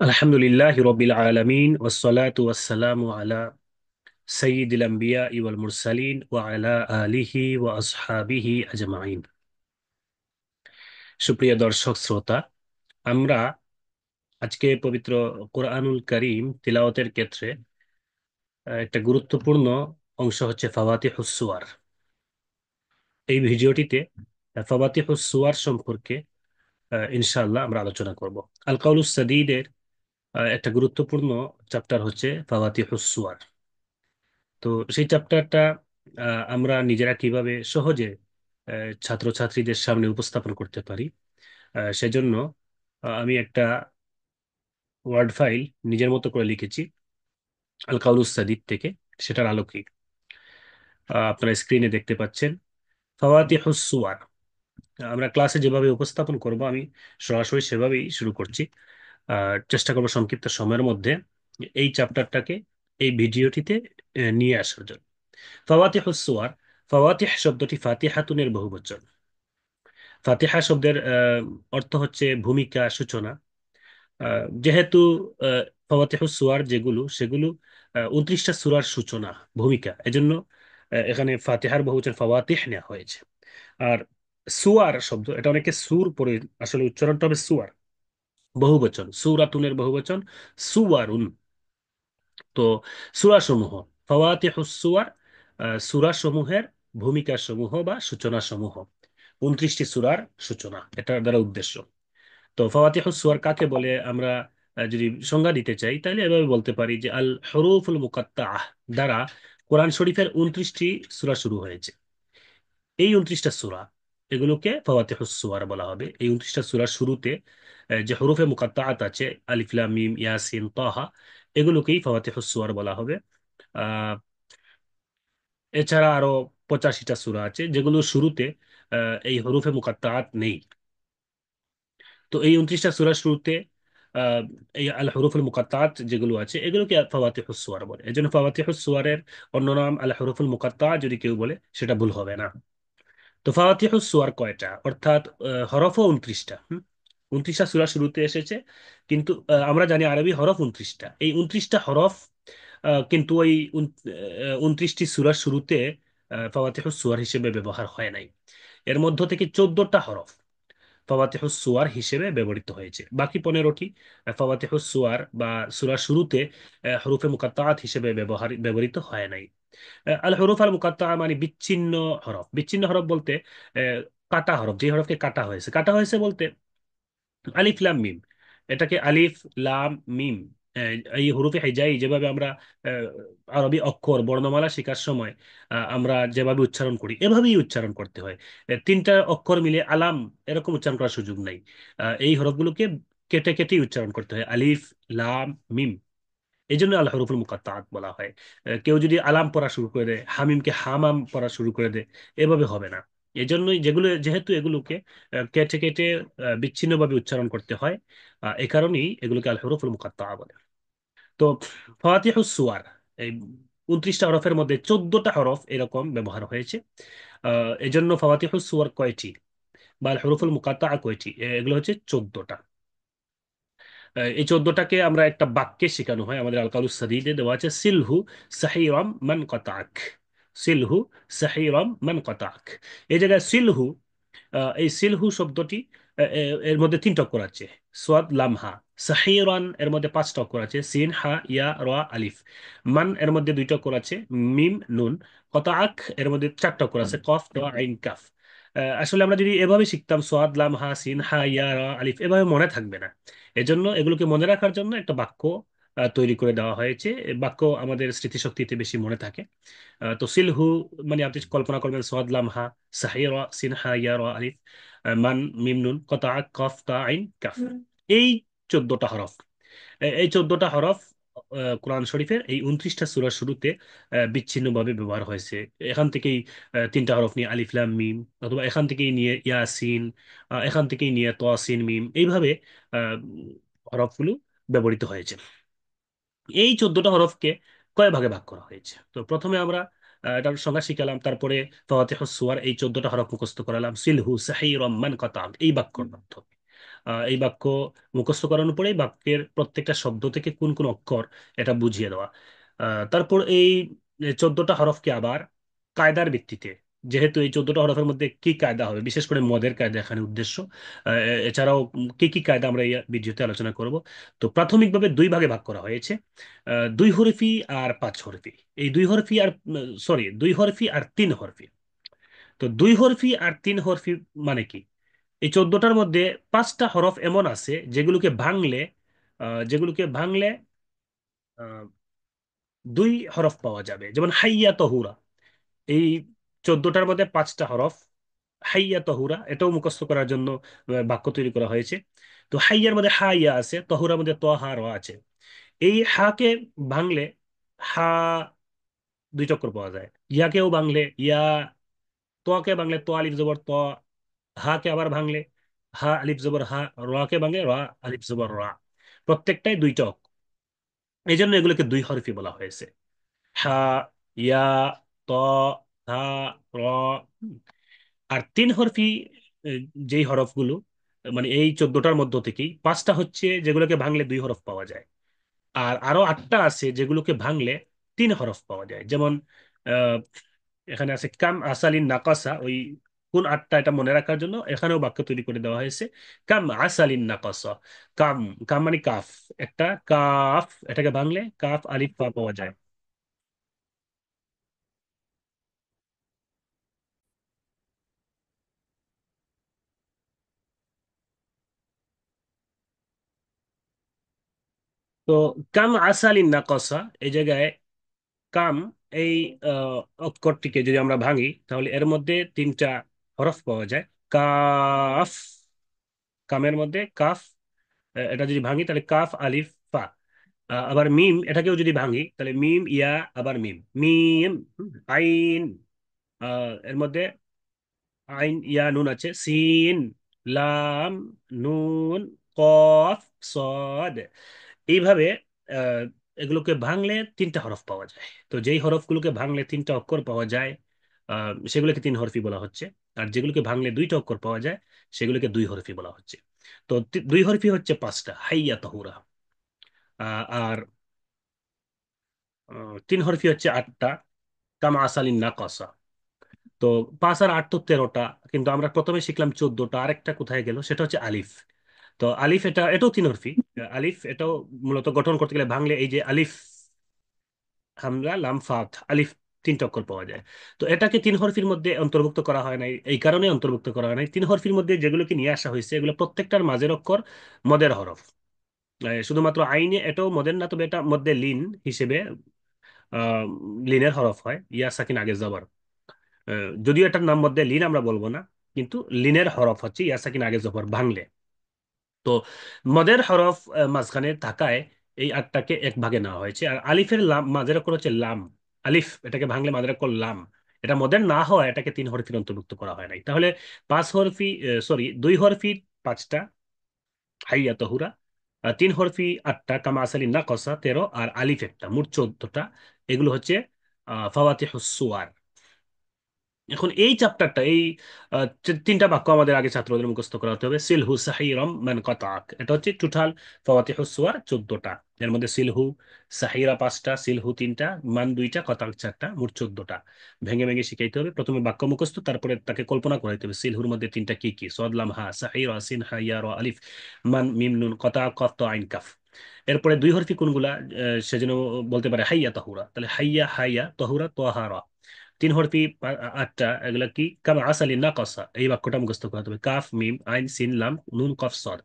আলহামদুলিল্লাহ রবিল আলমিন ওসলাতু ওয়াসসালামু আলা সয়্যিদিল আম্বিয়া ওয়াল মুরসালিন ওয়া আলা আলিহি ওয়া আসহাবিহি আজমাইন। সুপ্রিয় দর্শক শ্রোতা, আমরা আজকে পবিত্র কোরআনুল করিম তিলাওয়াতের ক্ষেত্রে একটা গুরুত্বপূর্ণ অংশ হচ্ছে ফাওয়াতিহুস সুয়ার। এই ভিডিওটিতে ফাওয়াতিহুস সুয়ার সম্পর্কে ইনশাআল্লাহ আমরা আলোচনা করব। আল কাউলুস সাদীদের একটা গুরুত্বপূর্ণ চ্যাপ্টার হচ্ছে ফাওয়াতিহুস সুয়ার। তো সেই চ্যাপ্টারটা আমরা নিজেরা কিভাবে সহজে ছাত্রছাত্রীদের সামনে উপস্থাপন করতে পারি, সেজন্য আমি একটা ওয়ার্ড ফাইল নিজের মতো করে লিখেছি আল কাউলুস সাদিদ থেকে। সেটার আলোকে আপনারা স্ক্রিনে দেখতে পাচ্ছেন ফাওয়াতিহুস সুয়ার। আমরা ক্লাসে যেভাবে উপস্থাপন করব আমি সরাসরি সেভাবেই শুরু করছি। চেষ্টা করবো সংক্ষিপ্ত সময়ের মধ্যে এই চ্যাপ্টারটাকে এই ভিডিওটিতে নিয়ে আসার জন্য। ফাওয়াতিহুস সুয়ার, ফাওয়াতিহ শব্দটি ফাতিহাতুনের বহুবচন। ফাতিহা শব্দের অর্থ হচ্ছে ভূমিকা, সূচনা। যেহেতু ফাওয়াতিহুস সুয়ার যেগুলো সেগুলো 29টা সূরার সূচনা, ভূমিকা, এজন্য এখানে ফাতিহার বহুবচন ফাওয়াতিহ নেওয়া হয়েছে। আর সুয়ার শব্দ, এটা অনেকে সুর পড়ে, আসলে উচ্চারণটা হবে সুয়ার, বহুবচন। সূরাতুনের বহুবচন সুওয়ারুন। তো সূরা সমূহ, ফাওয়াতিহুস সুয়ার, সূরা সমূহের ভূমিকা সমূহ বা সূচনা সমূহ, 29টি সূরার সূচনা, এটার দ্বারা উদ্দেশ্য। তো ফাওয়াতিহুস সুয়ার কাকে বলে আমরা যদি সংজ্ঞা দিতে চাই তাহলে এভাবে বলতে পারি যে আল হরুফুল মুকাত্তাআহ দ্বারা কোরআন শরীফের 29টি সূরা শুরু হয়েছে। এই 29টা সূরা, এগুলোকে ফাওয়াতিহুস সুয়ার বলা হবে। এই 29টা সূরার শুরুতে যে হরুফে মুকাত্তাআত আছে, আলিফ লাম মিম ইয়াসিন তাহা, এগুলোকেই ফাওয়াতিহুস সুয়ার বলা হবে। আহ এছাড়া আরো 85টা সূরা আছে যেগুলো শুরুতে এই হরুফে মুকাত্তাআত নেই। তো এই 29টা সূরার শুরুতে আহ, এই আল হরুফুল মুকাত্তাআত যেগুলো আছে এগুলোকে ফাওয়াতিহুস সুয়ার বলে। এজন্য ফাওয়াতিহুস সুয়ারের অন্য নাম আল হরুফুল মুকাত্তাআত যদি কেউ বলে সেটা ভুল হবে না। তো ফাওয়াতিহুস সুয়ার কয়টা, অর্থাৎ হরফও 29টা। 29টা সূরা শুরুতে এসেছে, কিন্তু আমরা জানি আরবি হরফ 29টা। এই 29টা হরফ কিন্তু ওই 29টি সূরার শুরুতে ফাওয়াতিহুস সুয়ার হিসেবে ব্যবহার হয় নাই। এর মধ্য থেকে 14টা হরফ ফাওয়াতিহুস সুয়ার হিসেবে ব্যবহৃত হয়েছে। বাকি 15টি ফাওয়াতিহুস সুয়ার বা সূরার শুরুতে হরফে মুকাত্তাআত হিসেবে ব্যবহৃত হয় নাই। আল হরুফ আল মুকাত্তাআ মানে বিচ্ছিন্ন হরফ। বিচ্ছিন্ন হরফ বলতে কাটা হরফ, যে হরফকে কাটা হয়েছে। কাটা হয়েছে বলতে আলিফ লাম মিম, এটাকে আলিফ লাম মিম, এই হরুফে হিজাই যেভাবে আমরা আহ, আরবি অক্ষর বর্ণমালা শেখার সময় আমরা যেভাবে উচ্চারণ করি এভাবেই উচ্চারণ করতে হয়। তিনটা অক্ষর মিলে আলাম এরকম উচ্চারণ করার সুযোগ নাই। এই হরফগুলোকে কেটে কেটে উচ্চারণ করতে হয়, আলিফ লাম মিম। এই জন্য আল হরফুল মুকাত্তাআত বলা হয়। কেউ যদি আলাম পড়া শুরু করে দেয়, হামিমকে হামাম পড়া শুরু করে দেয়, এভাবে হবে না। এই জন্যই যেগুলো, যেহেতু এগুলোকে কেটে কেটে বিচ্ছিন্নভাবে উচ্চারণ করতে হয়, এই কারণেই এগুলোকে আল হরফুল মুকাত্তাআ বলে। তো ফাওয়াতিহুস সুয়ার, এই 29টা হরফের মধ্যে 14টা হরফ এরকম ব্যবহার হয়েছে। এই জন্য ফাওয়াতিহুস সুয়ার কয়টি বা আল হরফুল মুকাত্তাআ কয়টি, এগুলো হচ্ছে 14টা। এই 14টাকে আমরা একটা বাক্যে শেখানো হয়। আমাদের আল কালুস সাদীদে দেওয়া আছে সিলহু সাহিরাম মান কাতাক। সিলহু সাহিরাম মান কাতাক। এই জায়গায় সিলহু, এই সিলহু শব্দটি এর মধ্যে 3টা অক্ষর আছে, সোয়াদ লামহা। সাহিরান এর মধ্যে 5টা অক্ষর আছে, সিন হা ইয়া রা আলিফ। মান এর মধ্যে 2টা অক্ষর আছে, মিম নুন। কতাক এর মধ্যে 4টা অক্ষর আছে, কফ র আইন কাফ। আসলে আমরা যদি এভাবে শিখতাম সোয়াদ লাম হা সিন হা ইয়া রা আলিফ, এভাবে মনে থাকবে না। এজন্য এগুলোকে মনে রাখার জন্য একটা বাক্য তৈরি করে দেওয়া হয়েছে। এই বাক্য আমাদের স্মৃতিশক্তিতে বেশি মনে থাকে। তো সিলহু মানে আপনি কল্পনা করবেন সোয়াদ লামহা সাহিরা সিনহা ইয়া রা আলিফ, মান মিম নুন কতা কফ তা আইন কাফ। এই 14টা হরফ, এই 14টা হরফ কোরআন শরীফের এই 29টা সূরার শুরুতে বিচ্ছিন্নভাবে ব্যবহার হয়েছে। এখান থেকেই 3টা হরফ নিয়ে আলিফ লাম মিম, অথবা এখান থেকেই নিয়ে ইয়াসিন, এখান থেকেই নিয়ে তোয়াসিন মিম, এইভাবে আহ, হরফগুলো ব্যবহৃত হয়েছে। এই 14টা হরফকে কয় ভাগে ভাগ করা হয়েছে? তো প্রথমে আমরা এটার সংজ্ঞা শিখালাম, তারপরে ফাওয়াতিহুস সুয়ার এই 14টা হরফ মুখস্থ করালাম সিলহু সাহিরাম মান কাতাম এই বাক্যর মাধ্যমে। এই বাক্য মুখস্থ করানোর পরেই বাক্যের প্রত্যেকটা শব্দ থেকে কোন কোন অক্ষর এটা বুঝিয়ে দেওয়া। তারপর এই 14টা হরফকে আবার কায়দার ভিত্তিতে, যেহেতু এই 14টা হরফের মধ্যে কি কায়দা হবে, বিশেষ করে মদের কায়দা এখানে উদ্দেশ্য, এছাড়াও কি কি কায়দা আমরা এই ভিডিওতে আলোচনা করব। তো প্রাথমিকভাবে দুই ভাগে ভাগ করা হয়েছে, দুই হরফি আর পাঁচ হরফি। এই দুই হরফি আর সরি, দুই হরফি আর তিন হরফি। তো দুই হরফি আর তিন হরফি মানে কি? এই 14টার মধ্যে পাঁচটা হরফ এমন আছে যেগুলোকে ভাঙলে আহ, দুই হরফ পাওয়া যাবে, যেমন হাইয়া তহুরা। এই 14টার মধ্যে পাঁচটা হরফ, হাইয়া তহুরা, এটাও মুখস্থ করার জন্য বাক্য তৈরি করা হয়েছে। তো হাইয়ার মধ্যে হা ইয়া আছে, তহুরার মধ্যে ত হা র আছে। এই হাকে ভাঙলে হা দুই চক্কর পাওয়া যায়, ইয়াকেও ভাঙলে ইয়া, তোয়াকে ভাঙলে তো আলিফ জবর ত, হাকে আবার ভাঙলে হা আলিফ জবর হা, কে ভাঙলে রা আলিফ জবর রা। প্রত্যেকটাই দুইটা এই জন্য এগুলোকে দুই হরফি বলা হয়েছে। হা, ইয়া, ত, হা, র। আর তিন হরফি এ, যেই হরফগুলো, মানে এই 14টার মধ্য থেকেই পাঁচটা হচ্ছে যেগুলোকে ভাঙলে দুই হরফ পাওয়া যায়, আর আরো আটটা আছে যেগুলোকে ভাঙলে তিন হরফ পাওয়া যায়। যেমন আহ, এখানে আছে কাম আসালিন নাকাসা, ওই কোন আটটা এটা মনে রাখার জন্য এখানেও বাক্য তৈরি করে দেওয়া হয়েছে। কাম আসালিন নাকাসা। কাম, কাম মানে কাফ, একটা কাফ, এটাকে ভাঙলে কাফ আলিফ ফা পাওয়া যায়। তো কাম আসালিন নাকাসা, এই জায়গায় কাম, এই আহ, অক্ষরটিকে যদি আমরা ভাঙি তাহলে এর মধ্যে তিনটা হরফ পাওয়া যায়। কাফ, কামের মধ্যে কাফ, এটা যদি ভাঙি তাহলে কাফ আলিফ ফা। আবার মিম, এটাকেও যদি ভাঙি তাহলে মিম ইয়া, আবার মিম মিম, আইন, এর মধ্যে আইন ইয়া নুন আছে, সিন, লাম, নুন, কফ, সদ। এইভাবে আহ, এগুলোকে ভাঙলে তিনটা হরফ পাওয়া যায়। তো যেই হরফগুলোকে ভাঙলে তিনটা অক্ষর পাওয়া যায় সেগুলোকে তিন হরফি বলা হচ্ছে। আর যেগুলোকে ভাঙলে দুইটা অক্ষর পাওয়া যায় সেগুলোকে দুই হরফি বলা হচ্ছে। তো দুই হরফি হচ্ছে পাঁচটা, হাইয়া তহুরা। আর তিন হরফি হচ্ছে আটটা, কামা আসালিন নাকাসা। তো পাঁচ আর আট তো 13টা, কিন্তু আমরা প্রথমে শিখলাম 14টা, আরেকটা কোথায় গেল, সেটা হচ্ছে আলিফ। তো আলিফ, এটাও তিন হরফি। আলিফ এটাও মূলত গঠন করতে গেলে ভাঙলে এই যে আলিফ, হামজা লাম ফাত, আলিফ, তিনটা অক্ষর পাওয়া যায়। তো এটাকে তিন হরফির মধ্যে অন্তর্ভুক্ত করা হয় নাই, এই কারণে অন্তর্ভুক্ত করা হয় নাই। তিন হরফির মধ্যে যেগুলোকে নিয়ে আসা হয়েছে এগুলো প্রত্যেকটার মাঝের অক্ষর মদের হরফ। শুধুমাত্র আইনে এটাও মদের না, তবে এটা মধ্যে লিন হিসেবে আহ, লিনের হরফ হয়, ইয়া সাকিন আগে জবর। যদিও এটার নাম মধ্যে লিন আমরা বলবো না, কিন্তু লিনের হরফ হচ্ছে ইয়া সাকিন আগে জবর ভাঙলে। তো মদের হরফ মাঝখানে থাকায় এই আটটাকে এক ভাগে নেওয়া হয়েছে। আর আলিফের লাম মাঝের অক্ষর হচ্ছে লাম, আলিফ, এটাকে ভাঙলে মাঝের অক্ষর লাম, এটা মদের না হয় এটাকে তিন হরফির অন্তর্ভুক্ত করা হয় নাই। তাহলে পাঁচ হরফি, সরি, দুই হরফি পাঁচটা, হাইয়া তহুরা। তিন হরফি আটটা, কামা আসালি না কসা 13, আর আলিফ একটা, মোট 14টা। এগুলো হচ্ছে ফাওয়াতিহুস সুয়ার। এখন এই চ্যাপ্টারটা, এই তিনটা বাক্য আমাদের আগে ছাত্রদের মুখস্থ করা হতে হবে। সিলহু সাহিরম মান কাতাক, এটা হচ্ছে টোটাল ফাওয়াতিহু সুওয়ার 14টা। এর মধ্যে সিলহু, সাহিরা পাঁচটা, সিলহু তিনটা, মান দুইটা, কাতাক চারটা, মোট 14টা। ভেঙে ভেঙে শিখাইতে হবে, প্রথমে বাক্য মুখস্থ, তারপরে তাকে কল্পনা করাইতে হবে সিলহুর মধ্যে তিনটা কি কি: সদ লাম হা, সাহিরা সিন হা ইয়া র আলিফ, মান মিম নুন, কাতাক কফ তো আইন কাফ। এরপরে দুই হরফি কোনগুলা, সেজন্য বলতে পারে হাইয়া তাহুরা, তাহলে হাইয়া হাইয়া তহুরা তোহারা। তিন হরফি আটটা, এগুলা কি: কামা আসালি না কসা, এই বাক্যটা মুখস্থ করতে হবে, কাফ মিম আইন সিন লাম নুন কফ সদ।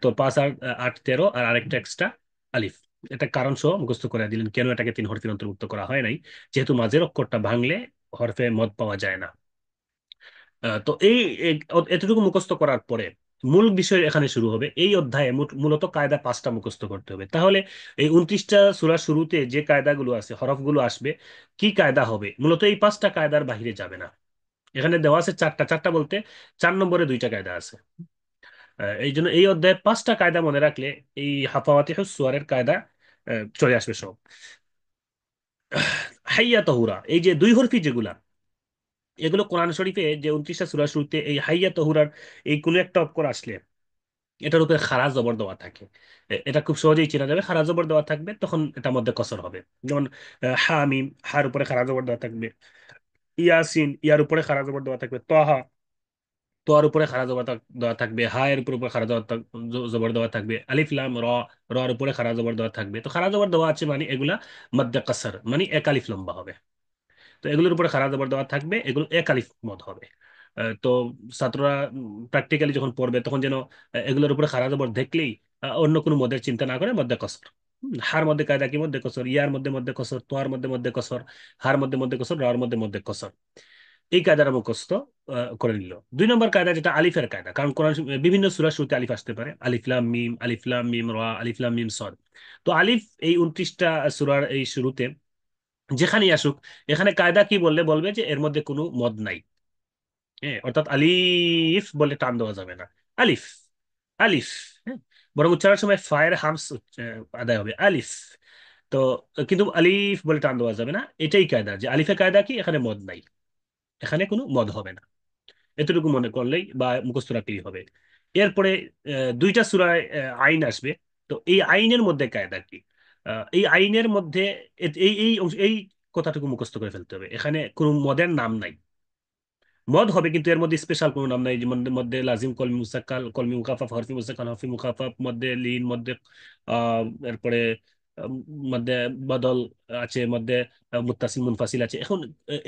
তো পাঁচ আর আট 13, আর আরেকটা এক্সট্রা আলিফ। এটা কারণ সহ মুখস্থ করে দিলেন কেন এটাকে তিন হরফির অন্তর্ভুক্ত করা হয় নাই, যেহেতু মাঝের অক্ষরটা ভাঙলে হরফে মদ পাওয়া যায় না। তো এতটুকু মুখস্থ করার পরে মূল বিষয় এখানে শুরু হবে। এই অধ্যায়ে মূলত কায়দা পাঁচটা মুখস্থ করতে হবে। তাহলে এই 29টা সূরার শুরুতে যে কায়দাগুলো আছে, হরফগুলো আসবে, কি কায়দা হবে, মূলত এই পাঁচটা কায়দার বাহিরে যাবে না। এখানে দেওয়া আছে চারটা, চারটা বলতে 4 নম্বরে দুইটা কায়দা আছে। এই জন্য এই অধ্যায়ে পাঁচটা কায়দা মনে রাখলে এই হাফাওয়াতিহুস সুয়ারের কায়দা চলে আসবে সব। হাইয়া তহুরা, এই যে দুই হরফি যেগুলা, এগুলো কোরআন শরীফে যে 29টা সূরা শুরুতে এই হাইয়া তহুরার এই কোনো একটা অক্ষর আসলে এটার উপরে খাড়া জবর দেওয়া থাকে। এটা খুব সহজেই চেনা যাবে, খাড়া জবর দেওয়া থাকবে তখন এটার মধ্যে কসর হবে। যেমন হামিম, হার উপরে খাড়া জবর দেওয়া থাকবে। ইয়াসিন, ইয়ার উপরে খাড়া জবর দেওয়া থাকবে। তহা, তোয়ার উপরে খাড়া জবর দেওয়া থাকবে। হায়ের উপরে খাড়া জবর দেওয়া থাকবে। আলিফ লাম র, র উপরে খাড়া জবর দেওয়া থাকবে। তো খাড়া জবর দেওয়া আছে মানে এগুলা মধ্যে কসর, মানে এক আলিফ লম্বা হবে। তো এগুলোর উপরে খাড়া জবর দেওয়া থাকবে, এগুলো এক আলিফ মদ হবে। তো ছাত্ররা প্র্যাকটিক্যালি যখন পড়বে তখন যেন এগুলোর উপরে খাড়া জবর দেখলেই অন্য কোনো মদের চিন্তা না করে মধ্যে কসর। হার মধ্যে কায়দা কি? মধ্যে কসর। ইয়ার মধ্যে মধ্যে কসর, তোয়ার মধ্যে মধ্যে কসর, হার মধ্যে মধ্যে কসর, রার মধ্যে মধ্যে কসর। এই কায়দাটা মুখস্থ করে নিল। 2 নম্বর কায়দা যেটা আলিফের কায়দা, কারণ কোরআন বিভিন্ন সূরার শুরুতে আলিফ আসতে পারে। আলিফ লাম মিম, আলিফ লাম মিম রা, আলিফ লাম মিম সদ। তো আলিফ এই 29টা সূরার এই শুরুতে যেখানেই আসুক, এখানে কায়দা কি বললে বলবে যে এর মধ্যে কোনো মদ নাই। হ্যাঁ, অর্থাৎ আলিফ বলে টান দেওয়া যাবে না। আলিফ, আলিফ। হ্যাঁ, বরং উচ্চারণের সময় ফায়ের হামস আদায় হবে আলিফ। তো কিন্তু আলিফ বলে টান দেওয়া যাবে না। এটাই কায়দা, যে আলিফের কায়দা কি, এখানে মদ নাই, এখানে কোনো মদ হবে না। এতটুকু মনে করলেই বা মুখস্থ রাখলেই হবে। এরপরে 2টা সূরায় আইন আসবে। তো এই আইনের মধ্যে কায়দা কি? এই আইনের মধ্যে এই কথাটুকু মুখস্থ করে ফেলতে হবে। এখানে কোনো মদের নাম নাই। মদ হবে কিন্তু এর মধ্যে স্পেশাল কোনো নাম নাই, যেমন মধ্যে লাজিম, কলমি মুসাক্কাল, কলমি মুখাফাফ, হরফি মুসাক্কাল, হরফি মুখাফাফ, মধ্যে লিন, মধ্যে এরপরে আহ, মধ্যে বদল আছে, মধ্যে মুত্তাসিল মুনফাসিল আছে। এখন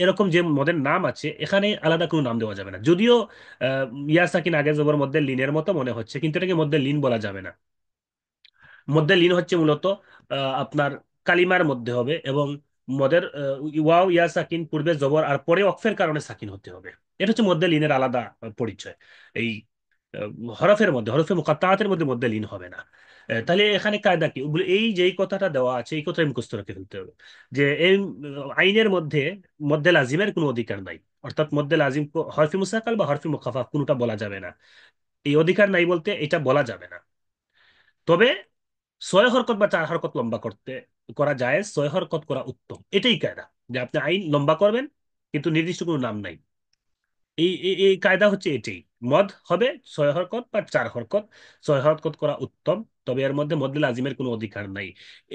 এরকম যে মদের নাম আছে, এখানে আলাদা কোনো নাম দেওয়া যাবে না। যদিও ইয়া সাকিন আগে জবর মধ্যে লিনের মতো মনে হচ্ছে, কিন্তু এটাকে মধ্যে লিন বলা যাবে না। মধ্যে লিন হচ্ছে মূলত আপনার কালিমার মধ্যে হবে, এবং মদের ওয়াও ইয়া সাকিন পূর্বে জবর আর পরে অক্ফের কারণে সাকিন হতে হবে। এটা হচ্ছে মধ্যে লিনের আলাদা পরিচয়। এই আহ, হরফের মধ্যে, হরফে মুকাত্তাআতের মধ্যে মধ্যে লিন হবে না। তাহলে এখানে কায়দা কি? এই যেই কথাটা দেওয়া আছে এই কথাই মুখস্থ রেখে ফেলতে হবে, যে এই আইনের মধ্যে মধ্যে লাজিমের কোনো অধিকার নাই। অর্থাৎ মধ্যে লাজিম হরফি মুসাক্কাল বা হরফি মুখাফাফ কোনোটা বলা যাবে না। এই অধিকার নাই বলতে এটা বলা যাবে না। তবে 6 হরকত বা 4 হরকত লম্বা করতে করা যায়, 6 হরকত করা উত্তম। এটাই কায়দা, যে আপনি আইন লম্বা করবেন কিন্তু নির্দিষ্ট কোনো নাম নাই। এই কায়দা হচ্ছে এটাই। মদ হবে 6 হরকত বা 4 হরকত, 6 হরকত করা উত্তম। তবে এর মধ্যে মদ্দে লাজিমের কোনো অধিকার নাই।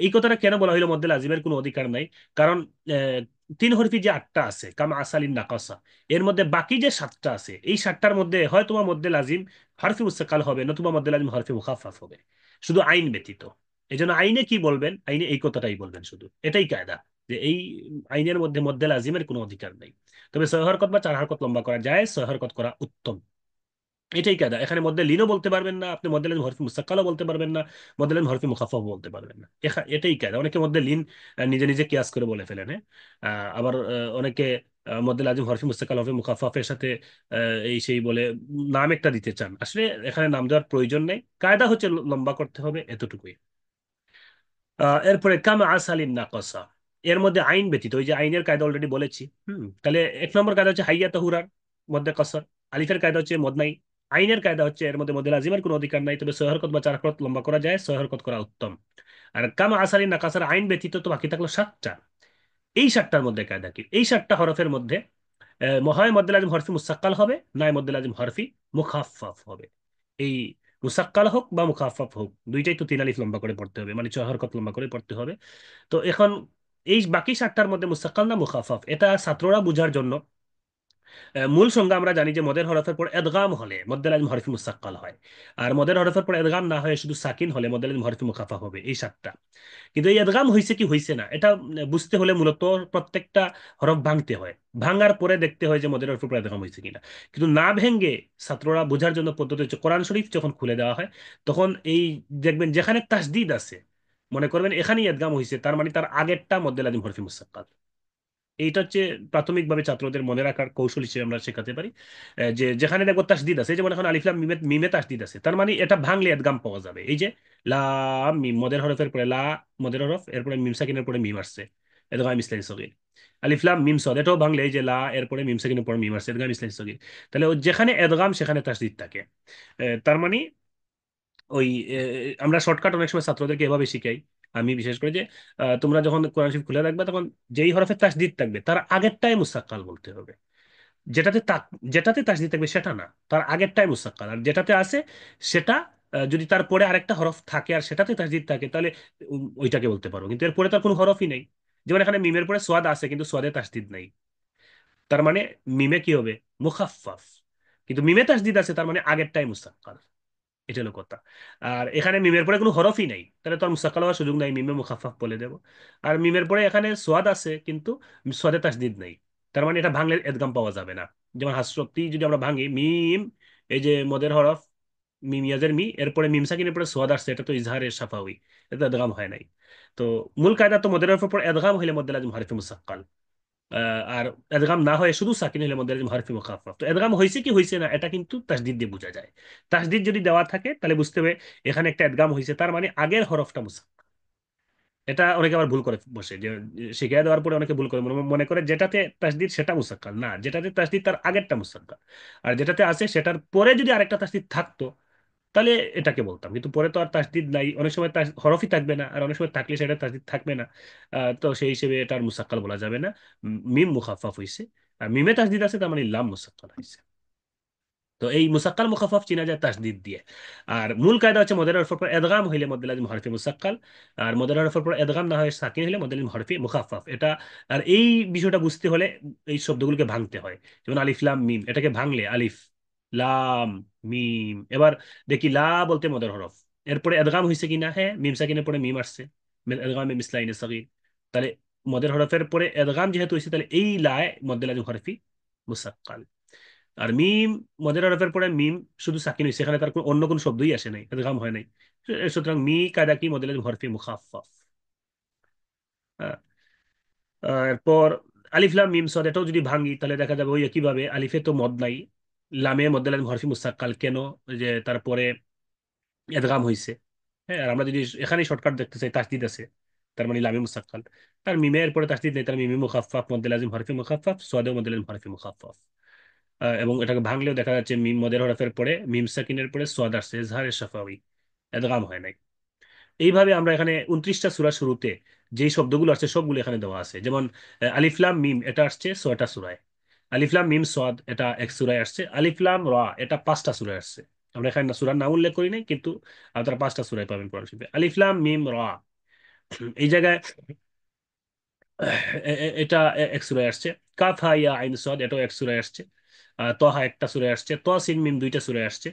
এই কথাটা কেন বলা হলো মদ্দে লাজিমের কোনো অধিকার নাই? কারণ 3 হরফি যে 8টা আছে, কাম আসালিন নাকাসা, এর মধ্যে বাকি যে 7টা আছে, এই 7টার মধ্যে হয় তোমার মদ্দে লাজিম হরফি মুস্তাকাল হবে, নতুবা মদ্দে লাজিম হরফি মুখাফাফ হবে, শুধু আইন ব্যতীত। এই জন্য আইনে কি বলবেন, আইনে এই কথাটাই বলবেন শুধু। এটাই কায়দা, যে এই আইনের মধ্যে মদ্দে লাজিমের কোনো অধিকার নাই। তবে 6 হরকত বা 4 হরকত লম্বা করা যায়, 6 হরকত করা উত্তম। এটাই কায়দা। এখানে মধ্যে লিনও বলতে পারবেন না আপনি, মধ্যে লাজিম হরফি মুস্তাক্কালও বলতে পারবেন না, মধ্যে লাজিম হরফি মুখাফফাও বলতে পারবেন না। এটাই কায়দা। অনেকে মধ্যে লিন নিজে নিজে কিয়াস করে বলে ফেলেন। হ্যাঁ, আবার অনেকে মধ্যে লাজিম হরফি মুস্তাক্কাল হরফি মুখাফফাফের সাথে এই সেই বলে নাম একটা দিতে চান। আসলে এখানে নাম দেওয়ার প্রয়োজন নেই, কায়দা হচ্ছে লম্বা করতে হবে, এতটুকুই। এরপরে কামা আসালিন নাকসা, এর মধ্যে আইন ব্যতীত, ওই যে আইনের কায়দা অলরেডি বলেছি। তাহলে 1 নম্বর কায়দা হচ্ছে হাইয়া তাহুরার মধ্যে কসর। আলিফের কায়দা হচ্ছে মদ নাই। আইনের কায়দা হচ্ছে এর মধ্যে মধ্যে লাজিমের কোনো অধিকার নাই, তবে 6 হরকত বা 4 হরকত লম্বা করা যায়, 6 হরকত করা উত্তম। আর কামা আসালিন নাকাসার আইন ব্যতীত তো বাকি থাকলো 7টা। এই 7টার মধ্যে কায়দা কি? এই 7টা হরফের মধ্যে হয় মদ্দে লাজিম হরফি মুসাক্কাল হবে, নয় মদ্দে লাজিম হরফি মুখাফফাফ হবে। এই মুসাক্কাল হোক বা মুখাফফাফ হোক, দুইটাই তো 3 আলিফ লম্বা করে পড়তে হবে, মানে 6 হরকত লম্বা করে পড়তে হবে। তো এখন এই বাকি 7টার মধ্যে মুসাক্কাল না মুখাফফাফ, এটা ছাত্ররা বোঝার জন্য মূল সংজ্ঞা আমরা জানি যে মদের হরফের পর এদগাম হলে মদ্দে লাজিম হরফি মুসাক্কাল হয়, আর মদের হরফের পর এদগাম না হয়ে শুধু সাকিন হলে মদ্দে লাজিম হরফি মুখাফফাফ হবে। এই 7টা। কিন্তু এই এদগাম হয়েছে কি হয়েছে না, এটা বুঝতে হলে মূলত প্রত্যেকটা হরফ ভাঙতে হয়। ভাঙার পরে দেখতে হয় যে মদের হরফের উপর এদগাম হয়েছে কিনা। কিন্তু না ভেঙ্গে ছাত্ররা বোঝার জন্য পদ্ধতি হচ্ছে কোরআন শরীফ যখন খুলে দেওয়া হয়, তখন এই দেখবেন যেখানে তাসদিদ আছে, মনে করবেন এখানেই এদগাম হয়েছে, তার মানে তার আগেরটা মধ্যে লাজিম হরফি মুসাক্কাল। এইটা হচ্ছে প্রাথমিকভাবে ছাত্রদের মনে রাখার কৌশল হিসেবে আমরা শেখাতে পারি। যে যেখানে দেখবো তাসদিদ আছে, যেমন এখন আলিফ লাম মিমে মিমে তাসদিদ আছে, তার মানে এটা ভাঙলে এদগাম পাওয়া যাবে। এই যে লাম মিম, মদের হরফের পরে লা, মদের হরফ, এরপরে মিম সাকিনের পরে মিম আসছে, এদগাম ইসলাহি সগীর। আলিফ লাম মিম সদ, এটাও ভাঙলে এই যে লা, এরপরে মিম সাকিনের পরে মিম আসছে, এদগাম ইসলাহি সগীর। তাহলে যেখানে এদগাম সেখানে তাসদিদ থাকে। তার মানে ওই আমরা শর্টকাট অনেক সময় ছাত্রদেরকে এভাবে শিখাই, আমি বিশেষ করে, যে তোমরা যখন কোরআন শরীফ খুলে রাখবে তখন যেই হরফে তাসদিদ থাকবে তার আগেরটাই মুসাক্কাল বলতে হবে। যেটাতে যেটাতে তাসদিদ থাকবে সেটা না, তার আগেরটাই মুসাক্কাল, আর যেটাতে আছে সেটা যদি তারপরে আরেকটা হরফ থাকে আর সেটাতে তাসদিদ থাকে, তাহলে ওইটাকে বলতে পারো। কিন্তু এর পরে তার কোনো হরফই নেই। যেমন এখানে মিমের পরে সোয়াদ আছে কিন্তু সোয়াদে তাসদিদ নাই, তার মানে মিমে কি হবে? মুখাফফাফ। কিন্তু মিমে তাসদিদ আছে, তার মানে আগেরটাই মুসাক্কাল। এটা হলো কথা। আর এখানে মিমের পরে কোনো হরফই নাই, তাহলে তো আর মুসাক্কাল হওয়ার সুযোগ নাই, মিমে মুখাফফাফ বলে দেবো। আর মিমের পরে এখানে সোয়াদ আছে কিন্তু সোয়াদে তাসদিদ নাই, তার মানে এটা ভাঙলে এদগাম পাওয়া যাবে না। যেমন হাসরতি যদি আমরা ভাঙি মিম, এই যে মদের হরফ মিম ইয়াজের মি, এরপরে মিম সাকিনের পরে সোয়াদ আসছে, এটা তো ইজহারের সাফাউই, এটা এদগাম হয় নাই। তো মূল কায়দা তো মদের হরফের পর এদগাম হইলে মধ্যে লাজিম হরফে মুসাক্কাল। আর এদগাম না হয়ে শুধু সাকিন হলে মধ্যে হরফি মুখাফফাফ। তো এদগাম হয়েছে কি হয়েছে না এটা কিন্তু তাসদিদ দিয়ে বোঝা যায়। তাসদিদ যদি দেওয়া থাকে তাহলে বুঝতে হবে এখানে একটা এদগাম হয়েছে, তার মানে আগের হরফটা মুসাক্কাল। এটা অনেকে আবার ভুল করে বসে, যে শিখিয়ে দেওয়ার পরে অনেকে ভুল করে মনে মনে করে যেটাতে তাসদিদ সেটা মুসাক্কাল না, যেটাতে তাসদিদ তার আগেরটা মুসাক্কাল। আর যেটাতে আছে সেটার পরে যদি আরেকটা তাসদিদ থাকতো তাহলে এটাকে বলতাম, কিন্তু পরে তো আর তাসদিদ নাই, অনেক সময় হরফই থাকবে না, আর অনেক সময় থাকলে সেটা তাসদিদ থাকবে না। তো সেই হিসেবে এটা আর মুসাক্কাল বলা যাবে না। মিম মুখাফাফ হইছে, আর মিমে তাসদিদ আছে, তার মানে লাম মুসাক্কাল হয়েছে। তো এই মুসাক্কাল মুখাফাফ চিনা যায় তাসদিদ দিয়ে। আর মূল কায়দা হচ্ছে মদের হরফের পর এদগাম হইলে মধ্যে লাজিম হরফে মুসাক্কাল, আর মদের হরফের পর এদগাম না হয় সাকিন হইলে মধ্যে লাজিম হরফে মুখাফাফ। এটা, আর এই বিষয়টা বুঝতে হলে এই শব্দগুলোকে ভাঙতে হয়। যেমন আলিফ লাম মিম, এটাকে ভাঙলে আলিফ লাম মিম। এবার দেখি লা বলতে মদের হরফ, এরপরে এদগাম হয়েছে কিনা, হ্যাঁ মিম সাকিনের পরে মিম আসছে, এদগামে মিসলাইনে সগীর। তাহলে মদের হরফের পরে এদগাম যেহেতু হয়েছে, তাহলে এই লায় মধ্যে লাজিম হরফি মুসাক্কাল। আর মিম মদের হরফের পরে মিম শুধু সাকিন হয়েছে, এখানে তার অন্য কোনো শব্দই আসে নাই, এদগাম হয় নাই। সুতরাং মি কায়দা কি মদের হরফি মুখাফফাফ। এরপর আলিফ লাম মিম সদ, এটাও যদি ভাঙি তাহলে দেখা যাবে ওই একইভাবে আলিফে তো মদ নাই, লামে মধ্যে লাজিম হরফি মুসাক্কাল কেন? ওই যে তারপরে এদগাম হয়েছে। হ্যাঁ, আর আমরা যদি এখানে শর্টকাট দেখতে চাই তাসদিদ আছে, তার মানে লামে মুসাক্কাল। তার মিমের পরে তাসদিদ নেই, তার মিমি মুখাফফাফ মধ্যে লাজিম হরফি মুখাফফাফ, সদেও মধ্যে লাজিম হরফি মুখাফফাফ। এবং এটাকে ভাঙলেও দেখা যাচ্ছে মিম মদের হরফের পরে মিম সাকিনের পরে সোয়াদ আসছে, ইজহারে শাফাউই, এদগাম হয় নাই। এইভাবে আমরা এখানে 29টা সূরা শুরুতে যেই শব্দগুলো আসছে সবগুলো এখানে দেওয়া আছে। যেমন আলিফলাম মিম এটা আসছে 6টা সূরায়, আলিফলাম মিম সোয়াদ এটা এক সূরায় আসছে, আলিফলাম রা এটা 5টা সূরায় আসছে। আমরা এখানে সূরার নাম উল্লেখ করি নাই, কিন্তু আপনারা 5টা সূরায় পাবেন কোরআন শরীফে আলিফলাম মিম রা। এই জায়গায় এটা এক সূরায় আসছে। কাফ হা ইয়া আইন সদ এটাও এক সূরায় আসছে। তহা একটা সূরায় আসছে, সিন মিম দুইটা সূরায় আসছে।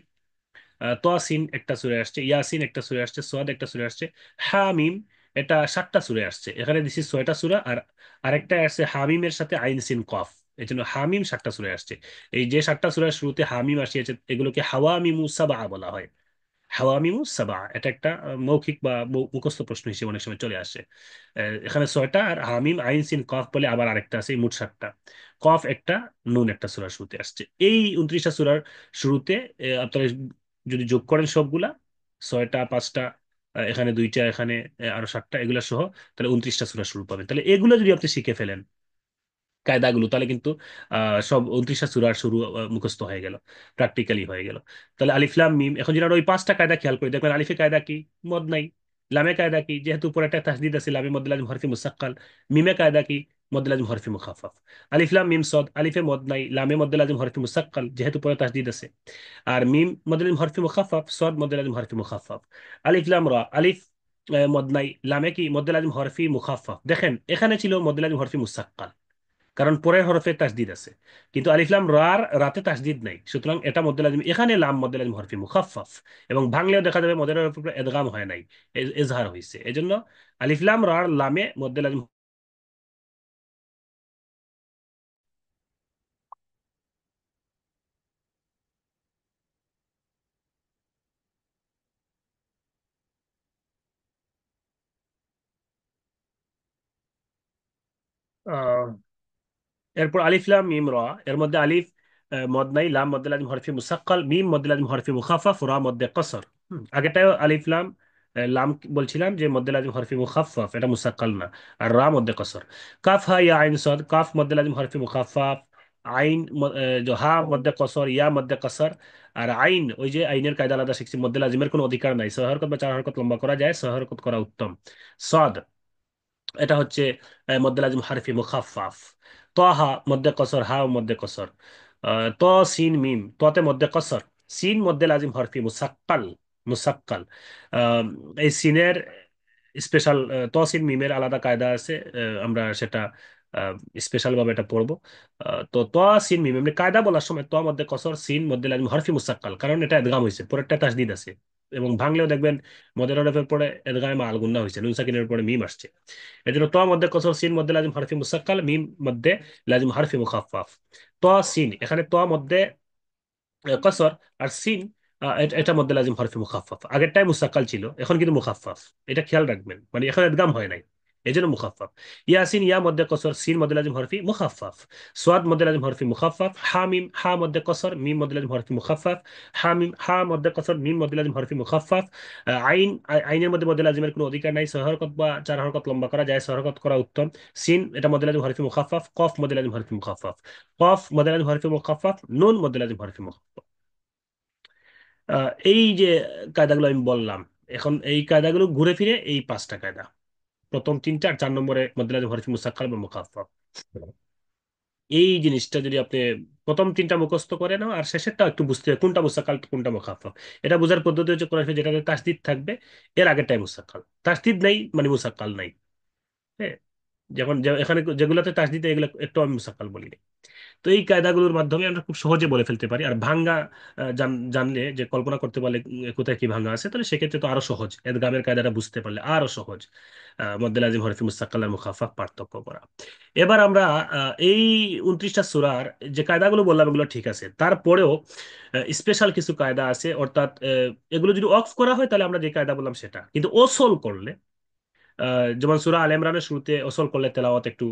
তোয়াসিন একটা সূরা আসছে, ইয়াসিন একটা সূরা আসছে, সোয়াদ একটা সূরা আসছে। হামিম এটা 7টা সূরা আসছে, এখানে দিছি 6টা সূরা, আর আরেকটা আসছে হামিমের সাথে আইন সিন কফ, এই জন্য হামিম 7টা সূরা আসছে। এই যে 7টা সূরার শুরুতে হামিম আসিয়াছে এগুলোকে হাওয়ামিমু সাবা বলা হয়। হাওয়ামিমু সাবা এটা একটা মৌখিক বা মুখস্থ প্রশ্ন হিসেবে অনেক সময় চলে আসে। এখানে 6টা, আর হামিম আইন সিন কফ বলে আবার আরেকটা আছে, এই মোট 7টা। কফ একটা, নুন একটা সূরার শুরুতে আসছে। এই 29টা সূরার শুরুতে আপনারা যদি যোগ করেন সবগুলা, 6টা 5টা, এখানে 2টা, এখানে আরো 7টা, এগুলা সহ তাহলে 29টা সূরা শুরু পাবেন। তাহলে এগুলো যদি আপনি শিখে ফেলেন কায়দাগুলো, তাহলে কিন্তু সব 29টা সূরার শুরু মুখস্থ হয়ে গেল, প্র্যাকটিক্যালি হয়ে গেল। তাহলে আলিফ লাম মিম, এখন যদি আমরা ওই 5টা কায়দা খেয়াল করি দেখবেন আলিফে কায়দা কি? মদ নাই। লামে কায়দা কি? যেহেতু উপরে একটা তাসদিদ আছে লামে মদ লাজিম হরফি মুসাক্কাল। মিমে কায়দা কি? মদ লাজিম হরফি মুখাফফাফ। আলিফ লাম মিম সদ, আলিফে মদ নাই, লামে মদ লাজিম হরফি মুসাক্কাল যেহেতু উপরে তাসদিদ আছে। আর মিম মদ লাজিম হরফি মুখাফফাফ, সদ মদ লাজিম হরফি মুখাফফাফ। আলিফ লাম রা, আলিফ মদ নাই, লামে কি? মদ লাজিম হরফি মুখাফফাফ। দেখেন এখানে ছিল মদ লাজিম হরফি মুসাক্কাল, কারণ পরের হরফে তাসদিদ আছে। কিন্তু আলিফলাম রার রাতে তাসদিদ নাই, সুতরাং এটা মধ্যে লাজিম, এখানে লাম মধ্যে লাজিম হরফি মুখাফফাফ। এবং ভাঙলেও দেখা যাবে মধ্যে হরফের উপরে এদগাম হয় নাই, এজহার হয়েছে, এজন্য আলিফলাম রার লামে মধ্যে লাজিম। এরপর আলিফ লাম মিম রা, এর মধ্যে আলিফ মদ নাই, লাম মধ্যে লাজিম হরফি মুসাক্কাল, মিম মধ্যে লাজিম হরফি মুখাফফাফ, রা মধ্যে কসর। আগেটাও আলিফ লাম লাম বলছিলাম যে মধ্যে লাজিম হরফি মুখাফফাফ, এটা মুসাক্কাল না, আর রা মধ্যে কসর। কাফ হা ইয়া আইন সদ, কাফ মধ্যে লাজিম হরফি মুখাফফাফ, আইন হা মধ্যে কসর, ইয়া মধ্যে কসর। আর আইন, ওই যে আইনের কায়দা আলাদা শিখছি, মধ্যে লাজিমের কোনো অধিকার নাই, 6 হরকত বা 4 হরকত লম্বা করা যায়, 6 হরকত করা উত্তম। সদ এটা হচ্ছে মধ্যে লাজিম হারফি মুখাফফাফ। তহা মধ্যে কসর, হা মধ্যে কসর। ত সিন মিম, ততে মধ্যে কসর, সিন মধ্যে লাজিম হরফি মুসাক্কাল, মুসাক্কাল। আহ, এই সিনের স্পেশাল, তসিন মিমের আলাদা কায়দা আছে। আমরা সেটা স্পেশাল ভাবে এটা পড়বো। তো সিন মিম এমনি কায়দা বলার সময় মধ্যে কসর, সিন মধ্যে লাজিম হরফি মুসাক্কাল, কারণ এটা এদগাম হয়েছে, পরেরটা তাসদিদ আছে। এবং ভাঙলেও দেখবেন মদের হরফের পরে এদগামে মা আল গুন্না হয়েছে, নুন সাকিনের পরে মিম আসছে। এই জন্য মধ্যে কসর, সিন মধ্যে লাজিম হরফি মুসাক্কাল, মিম মধ্যে লাজিম হরফি মুখাফফাফ। সিন, এখানে মধ্যে কসর, আর সিন এটা মধ্যে লাজিম হরফে মুখাফফাফ। আগেরটাই মুসাক্কাল ছিল, এখন কিন্তু মুখাফফাফ। এটা খেয়াল রাখবেন, মানে এখন একদম হয় নাই, এই জন্য মুখাফফাফ। ইয়াসিন ইয়া মধ্যে কসর, সিন মধ্যে লাজিম হরফি মুখাফফাফ। সোয়াদ মধ্যে লাজিম হরফি মুখাফফাফ। হামিম হা মধ্যে কসর, মিম মধ্যে লাজিম হরফি মুখাফফাফ। হামিম হা মধ্যে কসর, মিম মধ্যে লাজিম হরফি মুখাফফাফ। আইনের মধ্যে লাজিমের কোনো অধিকার নাই, 6 হরকত বা 4 হরকত লম্বা করা যায়, 6 হরকত করা উত্তম। সিন এটা মধ্যে লাজিম হরফি মুখাফফাফ। কফ মধ্যে লাজিম হরফি মুখাফফাফ। কফ মধ্যে লাজিম হরফি মুখাফফাফ। নুন মধ্যে লাজিম হরফি মুখাফফাফ। এই যে কায়দাগুলো আমি বললাম, এখন এই কায়দাগুলো ঘুরে ফিরে এই 5টা কায়দা। প্রথম 3টা আর 4 নম্বরে মধ্যে হরফি মুসাক্কাল বা মুখাফফাফ। এই জিনিসটা যদি আপনি প্রথম 3টা মুখস্থ করেন আর শেষেরটা একটু বুঝতে হবে কোনটা মুসাক্কাল কোনটা মুখাফফাফ। এটা বোঝার পদ্ধতি হচ্ছে কোরআন শরীফে যেটাতে তাসদিদ থাকবে এর আগেরটাই মুসাক্কাল, তাসদিদ নাই মানে মুসাক্কাল নাই। হ্যাঁ, যখন এখানে যেগুলোতে তাসদিদ এগুলো একটু আমি মুসাক্কাল বলি না। তো এই কায়দাগুলোর মাধ্যমে আমরা খুব সহজে বলে ফেলতে পারি। আর ভাঙ্গা জানলে, যে কল্পনা করতে পারলে কোথায় কি ভাঙ্গা আছে, তাহলে সেক্ষেত্রে তো আরো সহজ, এদগামের কায়দাটা বুঝতে পারলে আরো সহজ মদ্দে লাজিম হরফি মুস্তাকাল আর মুখাফফাফ পার্থক্য করা। এবার আমরা এই 29টা সূরার যে কায়দাগুলো বললাম এগুলো ঠিক আছে, তারপরেও স্পেশাল কিছু কায়দা আছে, অর্থাৎ এগুলো যদি অফ করা হয় তাহলে আমরা যে কায়দা বললাম সেটা, কিন্তু ওসল করলে যেমন সূরা আল ইমরানের শুরুতে ওসল করলে তেলাওয়াত একটু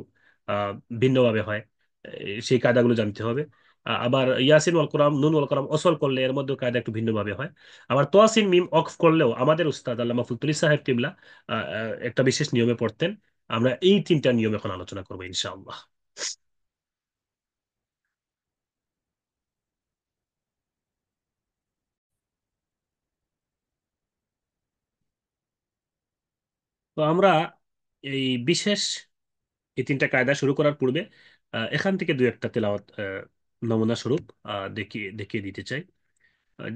আহ, ভিন্নভাবে হয়। সেই কায়দাগুলো জানতে হবে। আবার ইয়াসিন ওয়াল কোরআন, নুন ওয়াল কোরআন ওসল করলে এর মধ্যে কায়দা একটু ভিন্নভাবে হয়। আবার তোয়াসিন মিম অক্ফ করলেও আমাদের উস্তাদ আল্লামা ফুলতুলি সাহেব কিবলা একটা বিশেষ নিয়মে পড়তেন। আমরা এই 3টা নিয়ম এখন আলোচনা করবো ইনশাআল্লাহ। তো আমরা এই বিশেষ এই 3টা কায়দা শুরু করার পূর্বে এখান থেকে দু একটা তেলাওয়াত নমুনা স্বরূপ দেখিয়ে দেখিয়ে দিতে চাই।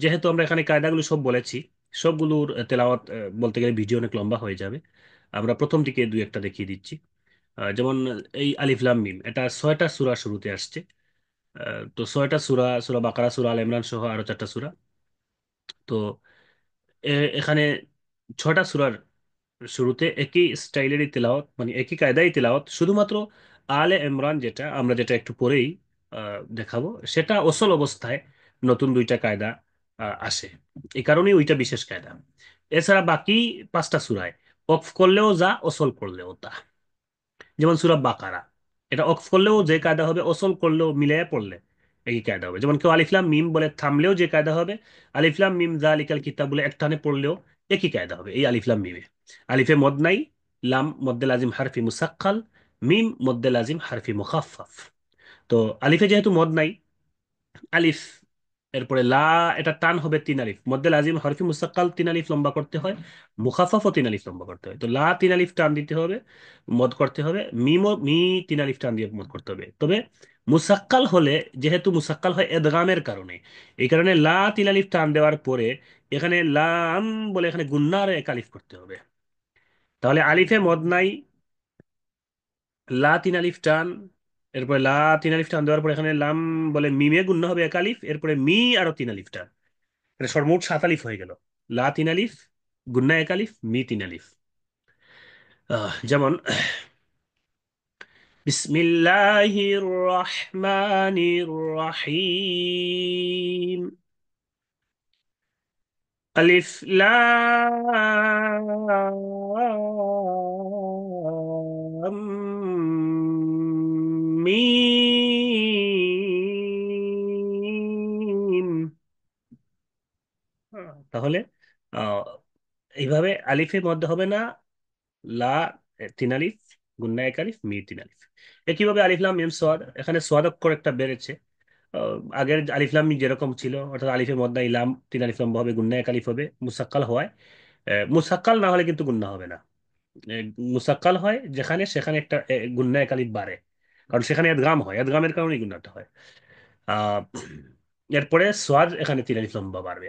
যেহেতু আমরা এখানে কায়দাগুলো সব বলেছি, সবগুলোর তেলাওয়াত বলতে গেলে ভিডিও অনেক লম্বা হয়ে যাবে। আমরা প্রথম দিকে দু একটা দেখিয়ে দিচ্ছি। যেমন এই আলিফ লাম মিম, এটা 6টা সূরা শুরুতে আসছে। তো 6টা সূরা, সূরা বাকারা, সূরা আল ইমরান সহ আরো 4টা সূরা। তো এখানে 6টা সূরার শুরুতে একই স্টাইলেরই তেলাওয়াত, মানে একই কায়দায় তেলাওয়াত, শুধুমাত্র আলে ইমরান যেটা আমরা যেটা একটু পরেই দেখাবো, সেটা ওসল অবস্থায় নতুন 2টা কায়দা আসে। এই কারণেই ওইটা বিশেষ কায়দা। এছাড়া বাকি 5টা সূরায় অফ করলেও যা, ওসল করলেও তা। যেমন সূরা বাকারা, এটা অক্ফ করলেও যে কায়দা হবে, ওসল করলেও মিলিয়ে পড়লে একই কায়দা হবে। যেমন কেউ আলিফলাম মিম বলে থামলেও যে কায়দা হবে, আলিফলাম মিম যালিকাল কিতাব বলে একটানে পড়লেও একই কায়দা হবে এই আলিফলাম মিমে। আলিফে মদ নাই, লাম মদ্দে লাজিম হারফি মুসাক্কাল, মিম মদ্দে লাজিম হারফি মুখাফফাফ। তো আলিফে যেহেতু মদ নাই, আলিফ এরপরে লা, এটা টান হবে 3 আলিফ, মধ্যে লাজিম হরফি মুসাক্কাল 3 আলিফ লম্বা করতে হয়, মুখাফাফও 3 আলিফ লম্বা করতে হয়। তো লা 3 আলিফ টান দিতে হবে, মদ করতে হবে, মিমও 3 আলিফ টান দিয়ে মদ করতে হবে। তবে মুসাক্কাল হলে, যেহেতু মুসাক্কাল হয় এদগামের কারণে, এই কারণে লা 3 আলিফ টান দেওয়ার পরে এখানে লাম বলে এখানে গুন্নার 1 আলিফ করতে হবে। তাহলে আলিফে মদ নাই, লা 3 আলিফ টান, এরপরে লা 3 আলিফ টান দেওয়ার পর এখানে লাম বলে মিমে গুণ্য হবে 1 আলিফ, এরপরে মি আরো 3 আলিফ টান, মানে সর্বমোট 7 আলিফ হয়ে গেল। লা 3 আলিফ, গুন্না 1 আলিফ, মি 3 আলিফ। যেমন বিসমিল্লাহির রহমানির রহিম, আলিফ লাম মিম। তাহলে আহ, এইভাবে আলিফের মধ্যে হবে না লা 3 আলিফ, গুন্না 1 আলিফ, মি 3 আলিফ। একইভাবে আলিফ লাম মিম সোয়াদ, এখানে সোয়াদ অক্ষর একটা বেড়েছে। আগের আলিফ লাম মিম যেরকম ছিল, অর্থাৎ আলিফের মধ্যে ইলাম 3 আলিফ লম্বা হবে, গুন্না 1 আলিফ হবে, মুসাক্কাল হওয়ায়। মুসাক্কাল না হলে কিন্তু গুন্না হবে না। এ, মুসাক্কাল হয় যেখানে, সেখানে একটা গুন্না 1 আলিফ বাড়ে, কারণ সেখানে এদগাম হয়, এদগামের কারণে গুন্নাটা হয়। আহ এরপরে সোয়াদ এখানে 3 আলিফ লম্বা বাড়বে।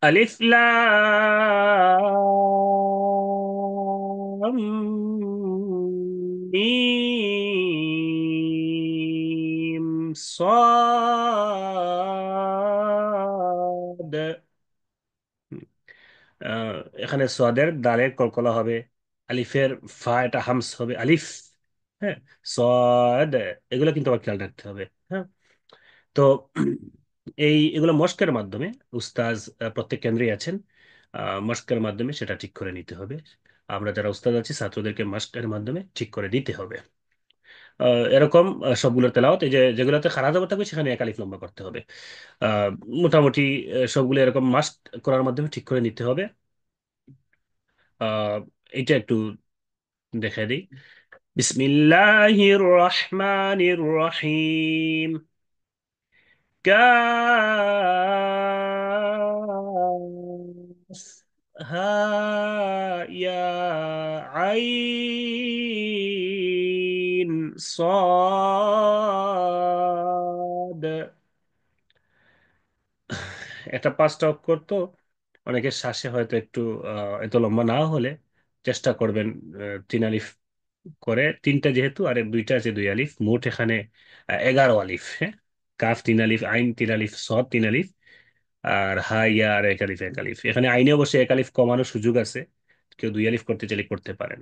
আলিফ লাম মিম সাদ। আহ, এখানে সোয়াদের দালের কলকলা হবে, আলিফের ফা এটা হামস হবে, আলিফ। হ্যাঁ, সদ, এগুলো কিন্তু আবার খেয়াল রাখতে হবে। হ্যাঁ, তো এগুলো মস্কের মাধ্যমে উস্তাজ প্রত্যেক কেন্দ্রেই আছেন, মস্কের মাধ্যমে সেটা ঠিক করে নিতে হবে। আমরা যারা উস্তাদ আছি ছাত্রদেরকে মস্কের মাধ্যমে ঠিক করে দিতে হবে। এরকম সবগুলোর তেলাওয়াত, এই যে যেগুলোতে খারা জবর থাকবে সেখানে এক আলিফ লম্বা করতে হবে। আহ, মোটামুটি সবগুলো এরকম মাস্ট করার মাধ্যমে ঠিক করে নিতে হবে। আহ, এটা একটু দেখে দিই। বিসমিল্লাহির রহমানির রহিম। কাফ হা ইয়া আইন সাদ। এটা পাঁচটা অক্ষর তো অনেকের শ্বাসে হয়তো একটু এত লম্বা না হলে চেষ্টা করবেন তিন আলিফ করে, তিনটা যেহেতু আর দুইটা আছে দুই আলিফ, মোট এখানে 11 আলিফ। হ্যাঁ, কাফ তিন আলিফ, আইন তিন আলিফ, সদ তিন আলিফ, আর হা ইয়া আর এক আলিফ এক আলিফ। এখানে আইনে অবশ্যই এক আলিফ কমানোর সুযোগ আছে, কেউ দুই আলিফ করতে চাইলে করতে পারেন।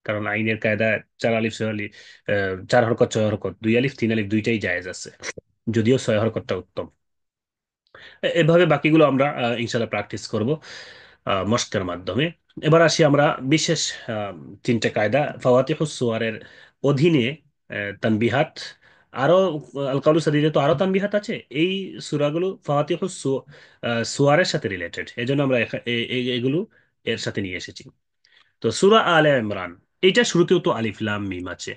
কারণ আইনের কায়দা চার আলিফ ছয় আলিফ, চার হরকত ছয় হরকত, দুই আলিফ তিন আলিফ দুইটাই জায়েজ আছে, যদিও ছয় হরকতটা উত্তম। এভাবে বাকিগুলো আমরা ইনশাল্লাহ প্র্যাকটিস করব মস্কের মাধ্যমে। এবার আসি আমরা বিশেষ আহ, তিনটে কায়দা ফাওয়াতিহুস সুয়ারের অধীনে। তানবিহাত আরো, আল কাউলু সাদীদে তো আরো তানবিহাত আছে। এই সূরাগুলো সুয়ারের সাথে রিলেটেড, এজন্য আমরা এগুলো এর সাথে নিয়ে এসেছি। তো সূরা আলে ইমরান, এইটা শুরুতেও তো আলিফ লাম মিম আছে।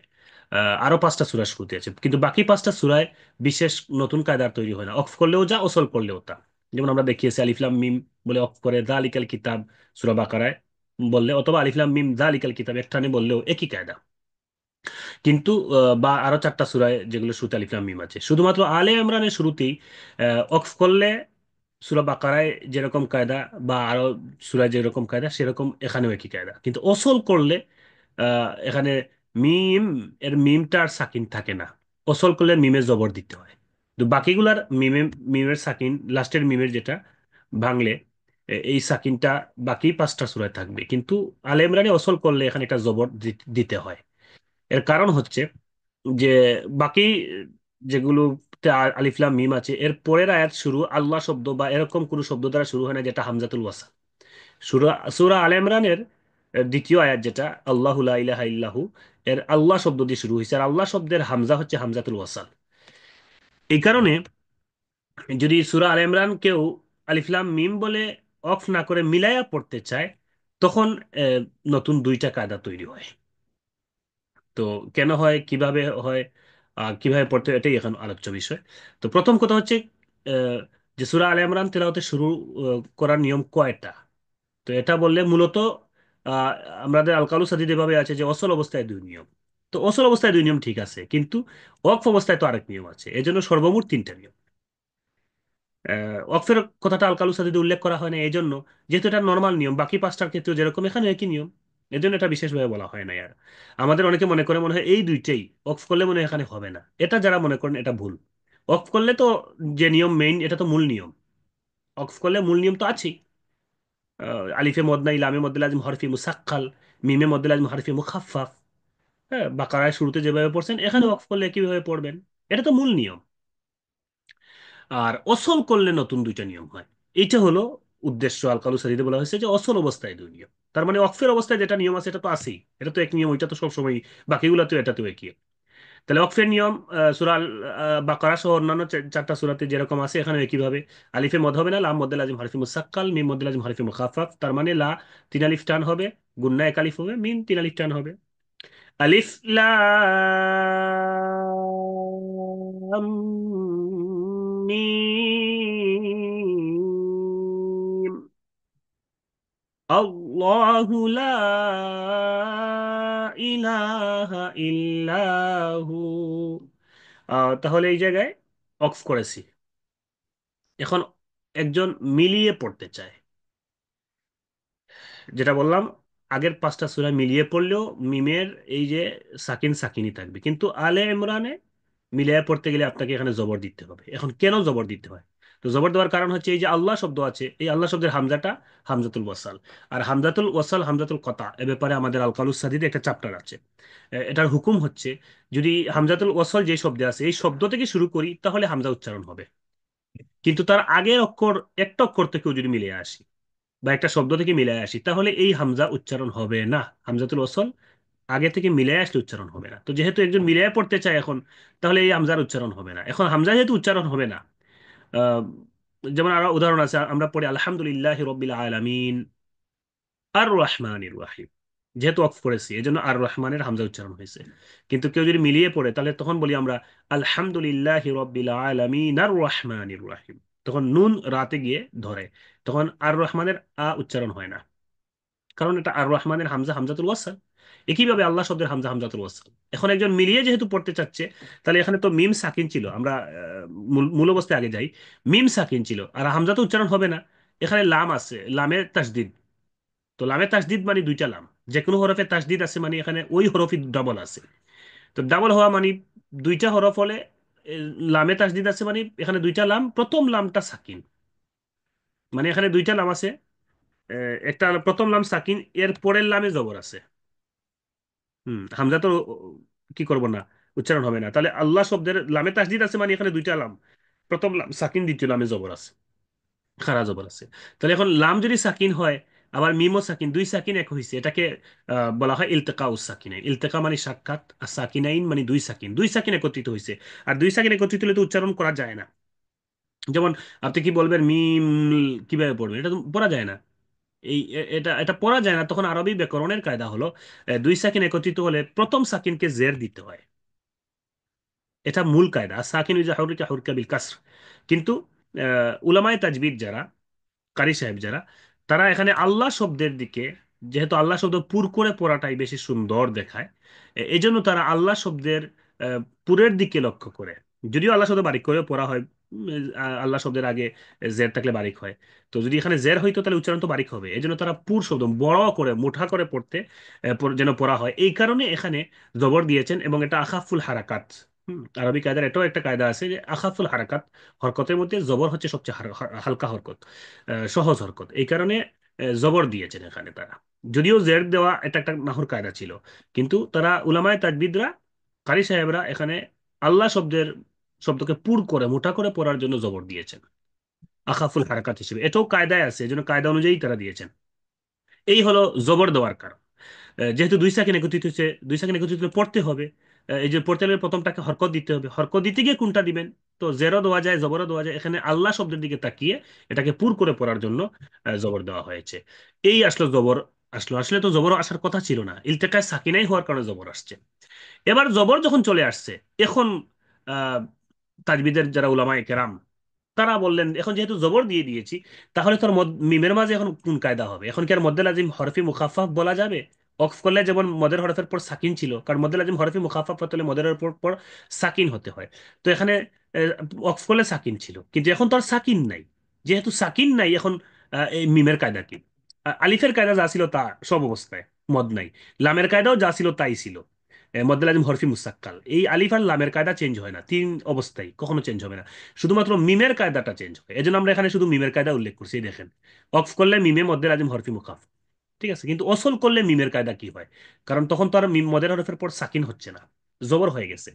আরো পাঁচটা সূরা শুরুতে আছে, কিন্তু বাকি পাঁচটা সূরায় বিশেষ নতুন কায়দার তৈরি হয় না, অফ করলেও যা ওসল করলেও তা। যেমন আমরা দেখিয়েছি আলিফ লাম মিম বলে অফ করে যালিকাল কিতাব সূরা বাকারায় বললে, অথবা আলিফ লাম মিম যালিকাল কিতাব একটানে বললেও একই কায়দা। কিন্তু বা আরো চারটা সূরায় যেগুলো শুরুতে আলিফ লাম মিম আছে, শুধুমাত্র আলে ইমরানের শুরুতেই অফ করলে সূরা বাকারায় যেরকম কায়দা বা আরো সূরায় যেরকম কায়দা সেরকম এখানেও একই কায়দা, কিন্তু ওসল করলে এখানে মিম এর মিমটা আর সাকিন থাকে না, ওসল করলে মিমে জবর দিতে হয়। তো বাকিগুলার মিমের সাকিন লাস্টের মিমের যেটা ভাঙলে এই সাকিনটা বাকি পাঁচটা সূরায় থাকবে, কিন্তু আলে ইমরানে ওসল করলে এখানে একটা জবর দিতে হয়। এর কারণ হচ্ছে যে বাকি যেগুলোতে আলিফ লাম মিম আছে এর পরের আয়াত শুরু আল্লাহ শব্দ বা এরকম কোনো শব্দ দ্বারা শুরু হয় না, যেটা হামজাতুল ওয়াসাল। সূরা সূরা আলে ইমরানের দ্বিতীয় আয়াত যেটা আল্লাহু লা ইলাহা ইল্লাহু, এর আল্লাহ শব্দ দিয়ে শুরু হয়েছে, আর আল্লাহ শব্দের হামজা হচ্ছে হামজাতুল ওয়াসাল। এই কারণে যদি সূরা আলে ইমরান কেউ আলিফ লাম মিম বলে অফ না করে মিলায়া পড়তে চায়, তখন আহ, নতুন দুইটা কায়দা তৈরি হয়। তো কেন হয়, কিভাবে হয়, কিভাবে পড়তে হয়, এটাই এখন আলোচ্য বিষয়। তো প্রথম কথা হচ্ছে আহ, যে সূরা আলে ইমরান তেলাওয়াতে শুরু করার নিয়ম কয়টা। তো এটা বললে মূলত আহ, আমাদের আলকালু সাদিদ এভাবে আছে যে অচল অবস্থায় দুই নিয়ম। তো অচল অবস্থায় দুই নিয়ম ঠিক আছে, কিন্তু ওয়াকফ অবস্থায় তো আরেক নিয়ম আছে, এজন্য সর্বমোট তিনটা নিয়ম। ওয়াকফের কথাটা আল কালুর সাথে উল্লেখ করা হয় না এই জন্য, যেহেতু এটা নর্মাল নিয়ম, বাকি পাঁচটার ক্ষেত্রে যেরকম এখানে একই নিয়ম, এজন্য এটা বিশেষভাবে বলা হয় না। আর আমাদের অনেকে মনে করে মনে হয় এই দুইটাই ওয়াকফ করলে মনে হয় এখানে হবে না, এটা যারা মনে করেন এটা ভুল। ওয়াকফ করলে তো যে নিয়ম মেইন এটা তো মূল নিয়ম, ওয়াকফ করলে মূল নিয়ম তো আছেই। আলিফে মদ নাই, লামে মদ লাজিম হরফি মুসাক্কাল, মিমে মদ লাজিম হরফি মুখাফফাফ। হ্যাঁ, বাকারায় শুরুতে যেভাবে পড়ছেন এখানে ওয়াকফ করলে কিভাবে পড়বেন, এটা তো মূল নিয়ম। আর অসল করলে নতুন দুইটা নিয়ম হয়। এইটা হলো উদ্দেশ্য, আল কালু সারিতে বলা হয়েছে যে অসল অবস্থায় দুই নিয়ম। তার মানে অক্ফের অবস্থায় যেটা নিয়ম আছে এটা তো আছেই, এটা তো এক নিয়ম, ওইটা তো সবসময় বাকিগুলো তো এটা তো একই। তাহলে অক্ফের নিয়ম সূরা বাকারা সহ অন্যান্য চারটা সূরাতে যেরকম আছে এখানে একইভাবে। আলিফে মদ হবে না, লাম মদ্দে লাজিম হরফি মুসাক্কাল, মিম মদ্দে লাজিম হরফি মুখাফফাফ। তার মানে লা তিন আলিফ টান হবে, গুন্না এক আলিফ হবে, মিম তিন আলিফ টান হবে। আলিফ লাম মিম। আল্লাহু লা ইলাহা ইল্লাহু। তাহলে এই জায়গায় অক্ফ করেছি। এখন একজন মিলিয়ে পড়তে চায়, যেটা বললাম, আগের পাঁচটা সূরা মিলিয়ে পড়লেও মিমের এই যে সাকিন সাকিনই থাকবে, কিন্তু আলে ইমরানে মিলিয়ে পড়তে গেলে আপনাকে এখানে জবর দিতে হবে। এখন কেন জবর দিতে হয়? তো জবর দেওয়ার কারণ হচ্ছে এই যে আল্লাহ শব্দ আছে, এই আল্লাহ শব্দের হামজাটা হামজাতুল ওয়াসাল, আর হামজাতুল ওয়াসাল হামজাতুল কতা এ ব্যাপারে আমাদের আল কালুস সাদিদে একটা চ্যাপ্টার আছে। এটার হুকুম হচ্ছে, যদি হামজাতুল ওয়াসাল যে শব্দে আছে এই শব্দ থেকে শুরু করি তাহলে হামজা উচ্চারণ হবে, কিন্তু তার আগের অক্ষর একটা অক্ষর থেকেও যদি মিলিয়ে আসি বা একটা শব্দ থেকে মিলিয়ে আসি তাহলে এই হামজা উচ্চারণ হবে না। হামজাতুল ওয়াসল আগে থেকে মিলিয়ে আসলে উচ্চারণ হবে না। তো যেহেতু একজন মিলিয়ে পড়তে চায় এখন, তাহলে এই হামজার উচ্চারণ হবে না। এখন হামজা যেহেতু উচ্চারণ হবে না, আহ, যেমন আরো উদাহরণ আছে, আমরা পড়ি আলহামদুলিল্লাহ রব্বিল আলামিন আর রহমানির রাহিম, যেহেতু অফ করেছি এই জন্য আর রহমানের হামজা উচ্চারণ হয়েছে। কিন্তু কেউ যদি মিলিয়ে পড়ে তাহলে তখন বলি আমরা আলহামদুলিল্লাহ রব্বিল আলামিন আর রহমানির রাহিম, তখন নুন রাতে গিয়ে ধরে, তখন আর রহমানের উচ্চারণ হয় না, কারণ এটা আর রহমানের হামজা হামজাতুল ওয়াসাল। একইভাবে আল্লাহ শব্দের হামজা হামজাতুল ওয়াসাল। এখন একজন মিলিয়ে যেহেতু পড়তে চাচ্ছে, তাহলে এখানে তো মিম সাকিন ছিল, আমরা মূল অবস্থায় আগে যাই। মিম সাকিন ছিল আর হামজা তো উচ্চারণ হবে না। এখানে লাম আছে, লামের তাসদিদ। তো লামে তাসদিদ মানে দুইটা লাম, যে কোনো হরফে তাসদিদ আছে মানে এখানে ওই হরফই ডাবল আছে। তো ডাবল হওয়া মানে দুইটা হরফ হলে এ, লামে তাসদিদ আছে মানে এখানে দুইটা লাম, প্রথম লামটা সাকিন, মানে এখানে দুইটা লাম আছে। একটা প্রথম লাম সাকিন, এর পরের লামে জবর আছে। হামজা তো কি করব না, উচ্চারণ হবে না। তাহলে আল্লাহ শব্দের লামে তাসদিদ আছে মানে এখানে দুইটা লাম, প্রথম লাম সাকিন, দ্বিতীয় লামে জবর আছে, খারা জবর আছে। তাহলে এখন লাম যদি সাকিন হয়, আবার মিমও সাকিন, দুই সাকিন এক হয়েছে, এটাকে বলা হয় ইলতেকা উস সাকিনাইন। ইলতেকা মানে সাক্ষাৎ, আর সাকিনাইন মানে দুই সাকিন, দুই সাকিন একত্রিত হয়েছে। আর দুই সাকিন একত্রিত হলে তো উচ্চারণ করা যায় না। যেমন আপনি কি বলবেন মিম, কিভাবে পড়বেন, এটা তো পড়া যায় না। এটা এটা পড়া যায় না। তখন আরবি ব্যাকরণের কায়দা হলো, দুই সাকিন একত্রিত হলে প্রথম সাকিনকে জের দিতে হয়। এটা মূল কায়দা, সাকিন ইজা হুররিকা হুরকা বিল কাসর। কিন্তু উলামায়ে তাজবিদ যারা, কারি সাহেব যারা, তারা এখানে আল্লাহ শব্দের দিকে, যেহেতু আল্লাহ শব্দ পুর করে পড়াটাই বেশি সুন্দর দেখায়, এই জন্য তারা আল্লাহ শব্দের পুরের দিকে লক্ষ্য করে। যদিও আল্লাহ শব্দ বারিক করে পড়া হয়, আল্লাহ শব্দের আগে জের থাকলে বারিক হয়। তো যদি এখানে জের হইতো তাহলে উচ্চারণ তো বারিক হবে, এই জন্য তারা পুর শব্দ বড় করে মুঠা করে পড়তে যেন পড়া হয়, এই কারণে এখানে জবর দিয়েছেন। এবং এটা আখাফুল হারাকাত। আরবি কায়দার এটাও একটা কায়দা আছে যে আখাফুল হারাকাত, হরকতের মধ্যে জবর হচ্ছে সবচেয়ে হালকা হরকত, সহজ হরকত। এই কারণে জবর দিয়েছেন এখানে তারা। যদিও জের দেওয়া এটা একটা নাহর কায়দা ছিল, কিন্তু তারা উলামায়ে তাজবিদরা, কারি সাহেবরা এখানে আল্লাহ শব্দকে পুর করে মোটা করে পড়ার জন্য জবর দিয়েছেন আখাফুল হারাকাত হিসেবে। এটাও কায়দায় আছে, এই জন্য কায়দা অনুযায়ী তারা দিয়েছেন। এই হলো জবর দেওয়ার কারণ। যেহেতু দুই সেকেন্ড একত্রিত হচ্ছে, দুই সেকেন্ড একত্রিত হলে পড়তে হবে। এই যে পড়তে হলে প্রথমটাকে হরকত দিতে হবে, হরকত দিতে গিয়ে কোনটা দিবেন? তো জেরও দেওয়া যায়, জবরও দেওয়া যায়। এখানে আল্লাহ শব্দের দিকে তাকিয়ে এটাকে পুর করে পড়ার জন্য জবর দেওয়া হয়েছে। এই আসলো জবর। আসলে তো জবর আসার কথা ছিল না, ইলতেকায় সাকিনাই হওয়ার কারণে জবর আসছে। এবার জবর যখন চলে আসছে, এখন আহ তাজবিদের যারা উলামায়ে কেরাম, তারা বললেন এখন যেহেতু জবর দিয়ে দিয়েছি, তাহলে তোর মিমের মাঝে এখন কোন কায়দা হবে? এখন কি আর মদ্দে লাজিম হরফি মুখাফাফ বলা যাবে? অক্ফ করলে যেমন মদের হরফের পর সাকিন ছিল, কারণ মদ্দে লাজিম হরফি মুখাফাফ হতে হলে মদের পর পর সাকিন হতে হয়। তো এখানে অক্ফ করলে সাকিন ছিল, কিন্তু এখন তো আর সাকিন নাই। যেহেতু সাকিন নাই, এখন এই মিমের কায়দা কি? আলিফের কায়দা যা ছিল তা সব অবস্থায়, মদ নাই। লামের কায়দাও যা ছিল তাই ছিল, মদ্দে লাজিম হরফি মুসাক্কাল। এই আলিফ আর লামের কায়দা চেঞ্জ হয় না, তিন অবস্থায় কখনো চেঞ্জ হবে না। শুধুমাত্র মিমের কায়দাটা চেঞ্জ হয়, এই জন্য আমরা এখানে শুধু মিমের কায়দা উল্লেখ করছি। এই দেখেন, অক্ফ করলে মিমে মদ্দে লাজিম হরফি মুখাফ, ঠিক আছে, কিন্তু অসল করলে মিমের কায়দা কি হয়? কারণ তখন তো আর মিম মদের হরফের পর সাকিন হচ্ছে না, জবর হয়ে গেছে।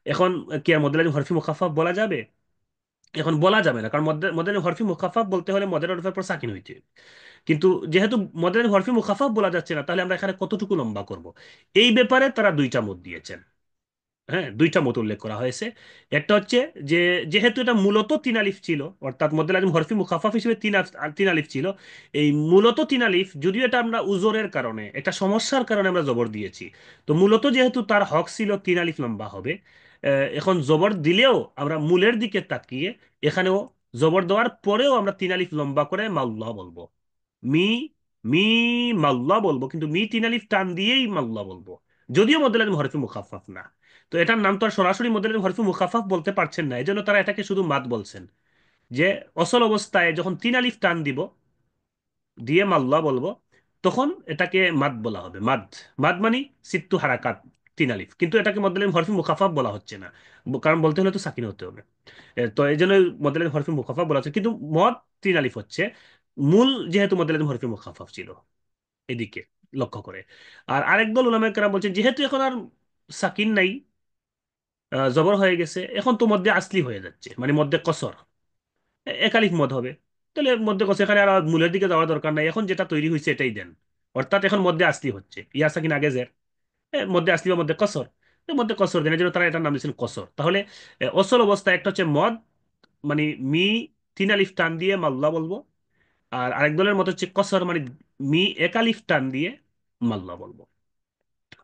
এখন কি আর মদ্দে লাজিম হরফি মুখাফাফ বলা যাবে? এখন বলা যাবে না, কারণ মদের হরফি মুখাফাফ বলতে হলে মদের হরফের পর সাকিন হইতে হবে। কিন্তু যেহেতু মদের হরফি মুখাফাফ বলা যাচ্ছে না, তাহলে আমরা এখানে কতটুকু লম্বা করব? এই ব্যাপারে তারা দুইটা মত দিয়েছেন। হ্যাঁ, দুইটা মত উল্লেখ করা হয়েছে। একটা হচ্ছে যে, যেহেতু এটা মূলত তিন আলিফ ছিল, অর্থাৎ মধ্যে লাজিম হরফি মুখাফাফ হিসেবে তিন আলিফ ছিল। এই মূলত তিন আলিফ, যদিও এটা আমরা উজরের কারণে, একটা সমস্যার কারণে আমরা জবর দিয়েছি। তো মূলত যেহেতু তার হক ছিল তিন আলিফ লম্বা হবে, এখন জবর দিলেও আমরা মূলের দিকে তাকিয়ে এখানেও জবর দেওয়ার পরেও আমরা তিন আলিফ লম্বা করে মাল্লাহ বলবো। মি মি মাল্লাহ বলবো, কিন্তু মি তিন আলিফ টান দিয়েই মাল্লাহ বলবো, যদিও মধ্যে লাজিম হরফি মুখাফাফ না। তো এটার নাম তো আর সরাসরি মধ্যে লাজিম হরফি মুখাফাফ বলতে পারছেন না, এই জন্য তারা এটাকে শুধু মাদ বলছেন। যে অসল অবস্থায় যখন তিন আলিফ টান দিব, দিয়ে মাল্লা বলবো, তখন এটাকে মাদ বলা হবে। মাদ, মাদ মানে সিত্তু হারাকাত, তিন আলিফ, কিন্তু এটাকে মধ্যে হরফি মুখাফাফ বলা হচ্ছে না, কারণ বলতে হলে তো সাকিন হতে হবে। তো এই জন্য মধ্যে হরফি মুখাফাফ বলা হচ্ছে, কিন্তু মদ তিন আলিফ হচ্ছে মূল, যেহেতু মধ্যে হরফি মুখাফাফ ছিল এদিকে লক্ষ্য করে। আর আরেক দল উলামায়ে কেরাম বলছেন যেহেতু এখন আর সাকিন নাই, জবর হয়ে গেছে, এখন তো মধ্যে আসলি হয়ে যাচ্ছে, মানে মধ্যে কসর, একালিফ মদ হবে। তাহলে মধ্যে কসর, এখানে আর মূলের দিকে যাওয়ার দরকার নাই, এখন যেটা তৈরি হয়েছে এটাই দেন। অর্থাৎ এখন মধ্যে আসলি হচ্ছে, ইয়া সাকিন আগে জের, মধ্যে আসলি বা মধ্যে কসর, মধ্যে কসর দেন, এই জন্য তারা এটার নাম দিয়েছেন কসর। তাহলে অসল অবস্থা একটা হচ্ছে মদ, মানে মি তিন আলিফ টান দিয়ে মাল্লা বলবো। আর আরেক দলের মত হচ্ছে কসর, মানে মি এক আলিফ টান দিয়ে মাল্লা বলবো।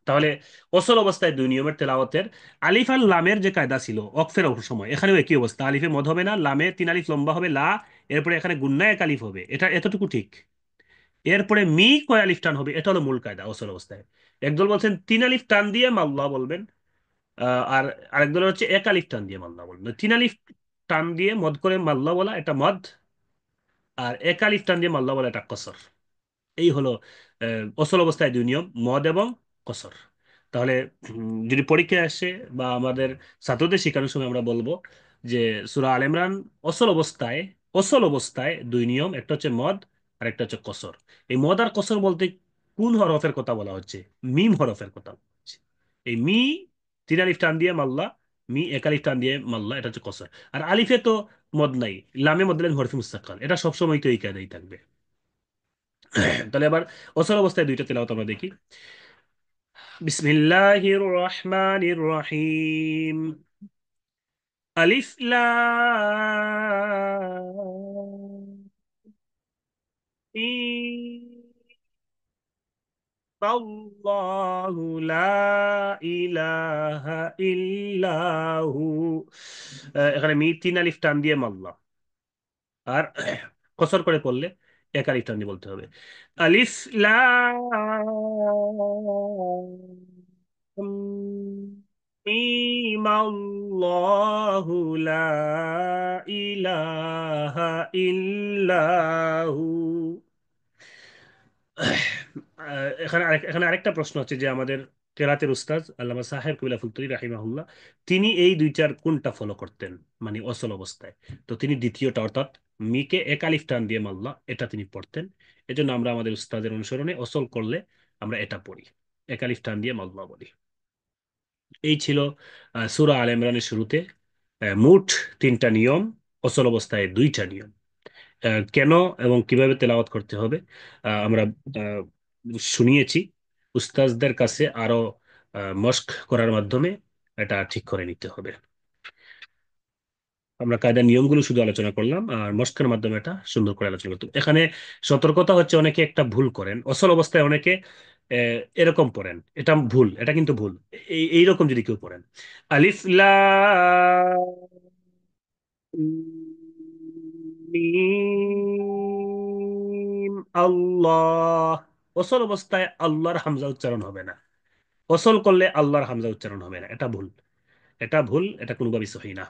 তাহলে অসল অবস্থায় দুই নিয়মের তেলাওয়াতের, আলিফ আর লামের যে কায়দা ছিল অকফের সময়, এখানেও একই অবস্থা, আলিফে মদ হবে না, লামে তিন আলিফ লম্বা হবে লা, এরপরে এখানে গুন্না এক আলিফ হবে, এটা এতটুকু ঠিক। এরপরে মি কয় আলিফ টান হবে, এটা হলো মূল কায়দা অসল অবস্থায়। একদল বলছেন তিন আলিফ টান দিয়ে মাল্লা বলবেন, আর আরেক দল হচ্ছে এক আলিফ টান দিয়ে মাল্লা বলবেন। তিন আলিফ টান দিয়ে মদ করে মাল্লা বলা এটা মদ, আর এক আলিফ টান দিয়ে মাল্লা বলা এটা কসর। এই হলো অচল অবস্থায় দুই নিয়ম, মদ এবং কসর। তাহলে যদি পরীক্ষায় আসে বা আমাদের ছাত্রদের শেখানোর সময় আমরা বলবো যে সূরা আল ইমরান অচল অবস্থায়, অচল অবস্থায় দুই নিয়ম, একটা হচ্ছে মদ আর একটা হচ্ছে কসর। এই মদ আর কসর বলতে কোন হরফের কথা বলা হচ্ছে? মিম হরফের কথা বলা হচ্ছে। এই মি তিন আলিফ টান দিয়ে মাল্লা, মি এক আলিফ টান দিয়ে মাল্লা, এটা হচ্ছে কসর। আর আলিফে তো মদ নাই, লামে মদ দিলেন হরফে মুস্তাকাল, এটা সবসময় তো এই কায়দাই থাকবে। তাহলে আবার অচল অবস্থায় দুইটা তেলাওয়াত আমরা দেখি। বিসমিল্লাহির রহমানির রহিম। আলিফ লাম মিম। আল্লাহু লা ইলাহা ইল্লাহু। এখানে মি তিন আলিফ টান দিয়ে মাল্লা, আর কসর করে পড়লে এক আলিফ টান দিয়ে বলতে হবে। আলিফ লাম মিম। আল্লাহু লা ইলাহা ইল্লাহু। এখানে আরেকটা প্রশ্ন হচ্ছে যে আমাদের কেরাতের উস্তাদ আল্লামা সাহেব কবিলা ফুলতুরি রাহিমাহুল্লাহ, তিনি এই দুইটার কোনটা ফলো করতেন, মানে অসল অবস্থায়? তো তিনি দ্বিতীয়টা, অর্থাৎ মিকে এক আলিফ টান দিয়ে মাল্লা, এটা তিনি পড়তেন। এজন্য আমরা আমাদের উস্তাদের অনুসরণে অসল করলে আমরা এটা পড়ি, এক আলিফ টান দিয়ে মাল্লা বলি। এই ছিল সূরা আল ইমরানের শুরুতে মোট তিনটা নিয়ম, অচল অবস্থায় দুইটা নিয়ম। কেন এবং কিভাবে তেলাওয়াত করতে হবে আমরা আহ, শুনিয়েছি। উস্তাজদের কাছে আরো মস্ক করার মাধ্যমে এটা ঠিক করে নিতে হবে। আমরা কায়দার নিয়মগুলো শুধু আলোচনা করলাম, আর মস্কের মাধ্যমে এটা সুন্দর করে আলোচনা করতে হবে। এখানে সতর্কতা হচ্ছে, অনেকে একটা ভুল করেন অচল অবস্থায়, অনেকে এরকম পড়েন, এটা ভুল, এটা কিন্তু ভুল। এইরকম যদি কেউ পড়েন, আলিফ লাম মিম আল্লাহ, ওসল অবস্থায় আল্লাহর হামজা উচ্চারণ হবে না, ওসল করলে আল্লাহর হামজা উচ্চারণ হবে না, এটা ভুল, এটা ভুল, এটা কোনোভাবেই সহি না।